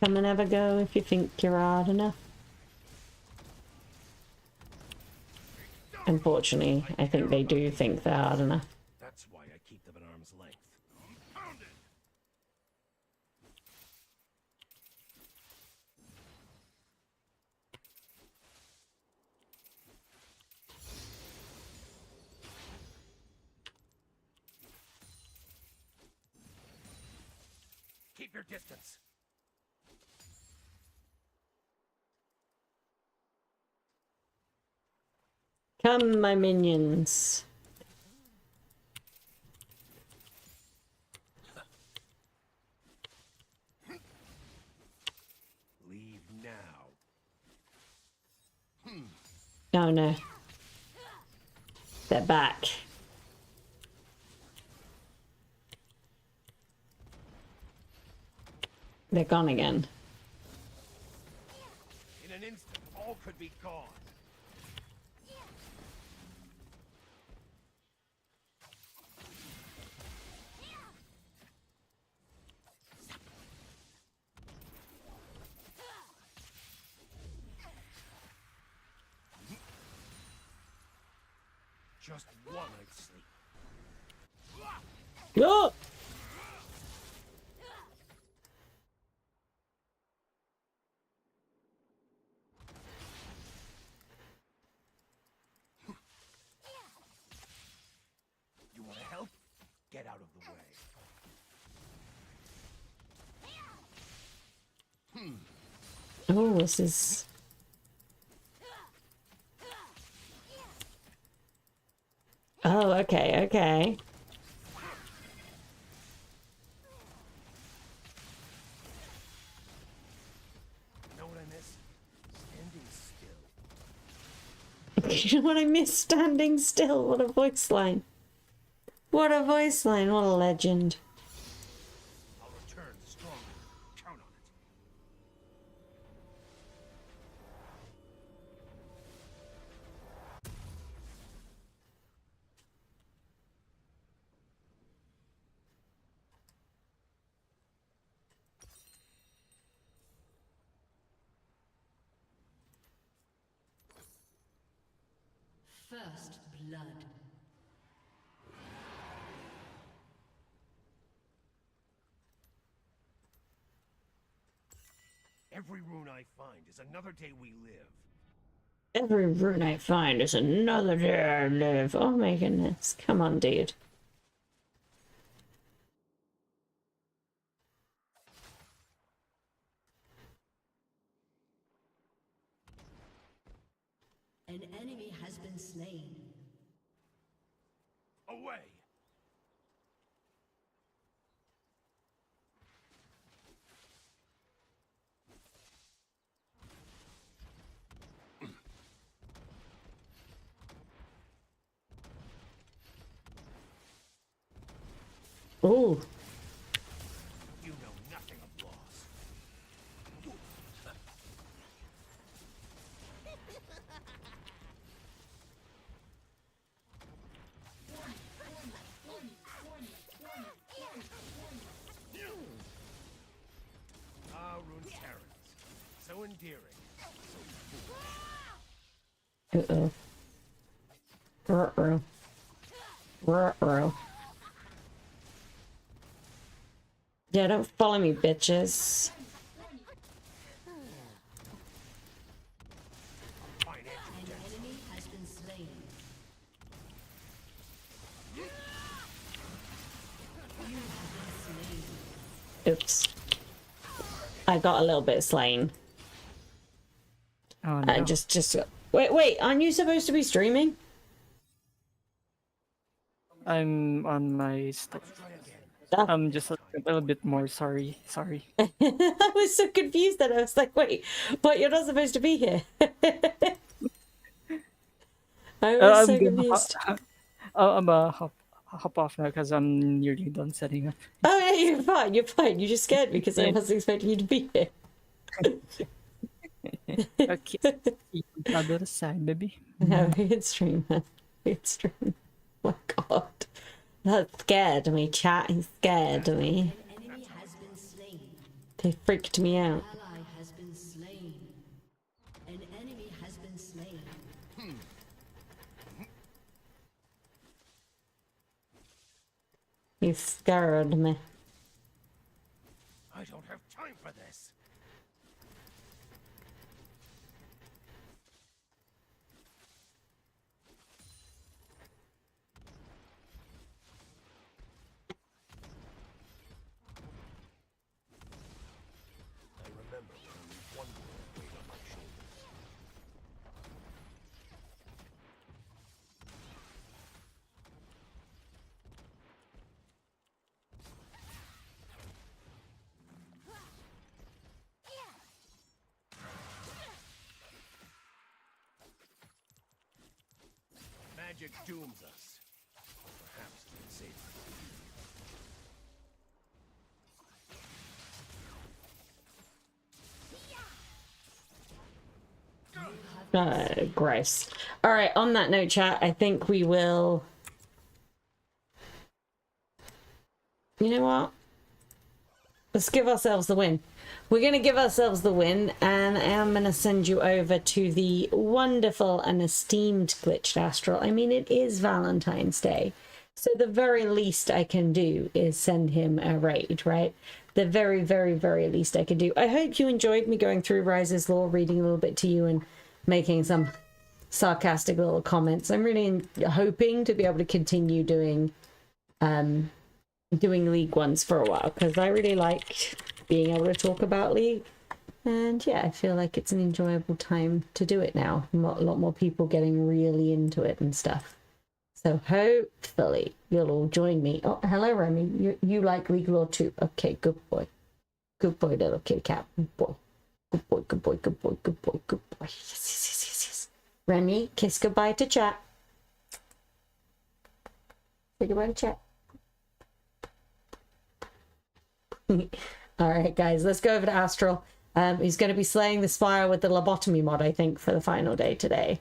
Come and have a go if you think you're hard enough. Unfortunately, I think they do think they're hard enough. That's why I keep them at arm's length. Pounded! Keep your distance. Come, my minions. Leave now. Oh no. They're back. They're gone again. In an instant, all could be gone. Just one night's sleep. Oh! You want to help? Get out of the way. Oh, this is... Oh, okay, okay. Know what I miss? Standing still. You know what I miss? Standing still. What a voice line. What a voice line. What a legend. I'll return stronger. Count on it. First blood. Every rune I find is another day we live. Every rune I find is another day I live. Oh my goodness. Come on, dude. An enemy has been slain. Away! Oh, You know nothing of loss. Ah, rune Terrans. So endearing. uh-oh. Ruh-roh. Ruh-roh. Yeah, don't follow me, bitches. Fine An enemy has been slain. You have been slain. Oops. I got a little bit slain. Oh no. Just wait, aren't you supposed to be streaming? I'm on my stuff. Oh. I'm just a little bit more sorry. Sorry. I was so confused that I was like, wait, but you're not supposed to be here. I was so I'm gonna confused. I'm hop off now because I'm nearly done setting up. Oh yeah, you're fine, you're fine. You just scared me because I Yeah. wasn't expecting you to be here. Okay. See you on the other side, baby. No, it's stream, man. It's stream. Oh my god. That scared me, chat. He scared me. An enemy has been slain. They freaked me out. Ally has been slain. An enemy has been slain. You scared me. I don't have time for this. magic dooms us. Perhaps it can save us. Gross. All right, on that note, chat, I think we will... You know what? Let's give ourselves the win. We're going to give ourselves the win, and I am going to send you over to the wonderful and esteemed Glitched Astral. I mean, it is Valentine's Day, so the very least I can do is send him a raid, right? The very, very, very least I can do. I hope you enjoyed me going through Ryze's lore, reading a little bit to you, and making some sarcastic little comments. I'm really hoping to be able to continue doing League ones for a while, because I really like being able to talk about League, and yeah, I feel like it's an enjoyable time to do it now. A lot more people getting really into it and stuff, so hopefully you'll all join me. Oh, hello Remy, you like League lore too? Okay, good boy, little kitty cat. Good boy, good boy, good boy, good boy, good boy, good boy. Yes. Remy, kiss goodbye to chat. Say goodbye to chat. All right, guys, let's go over to Astral. He's going to be slaying the Spire with the lobotomy mod, I think, for the final day today.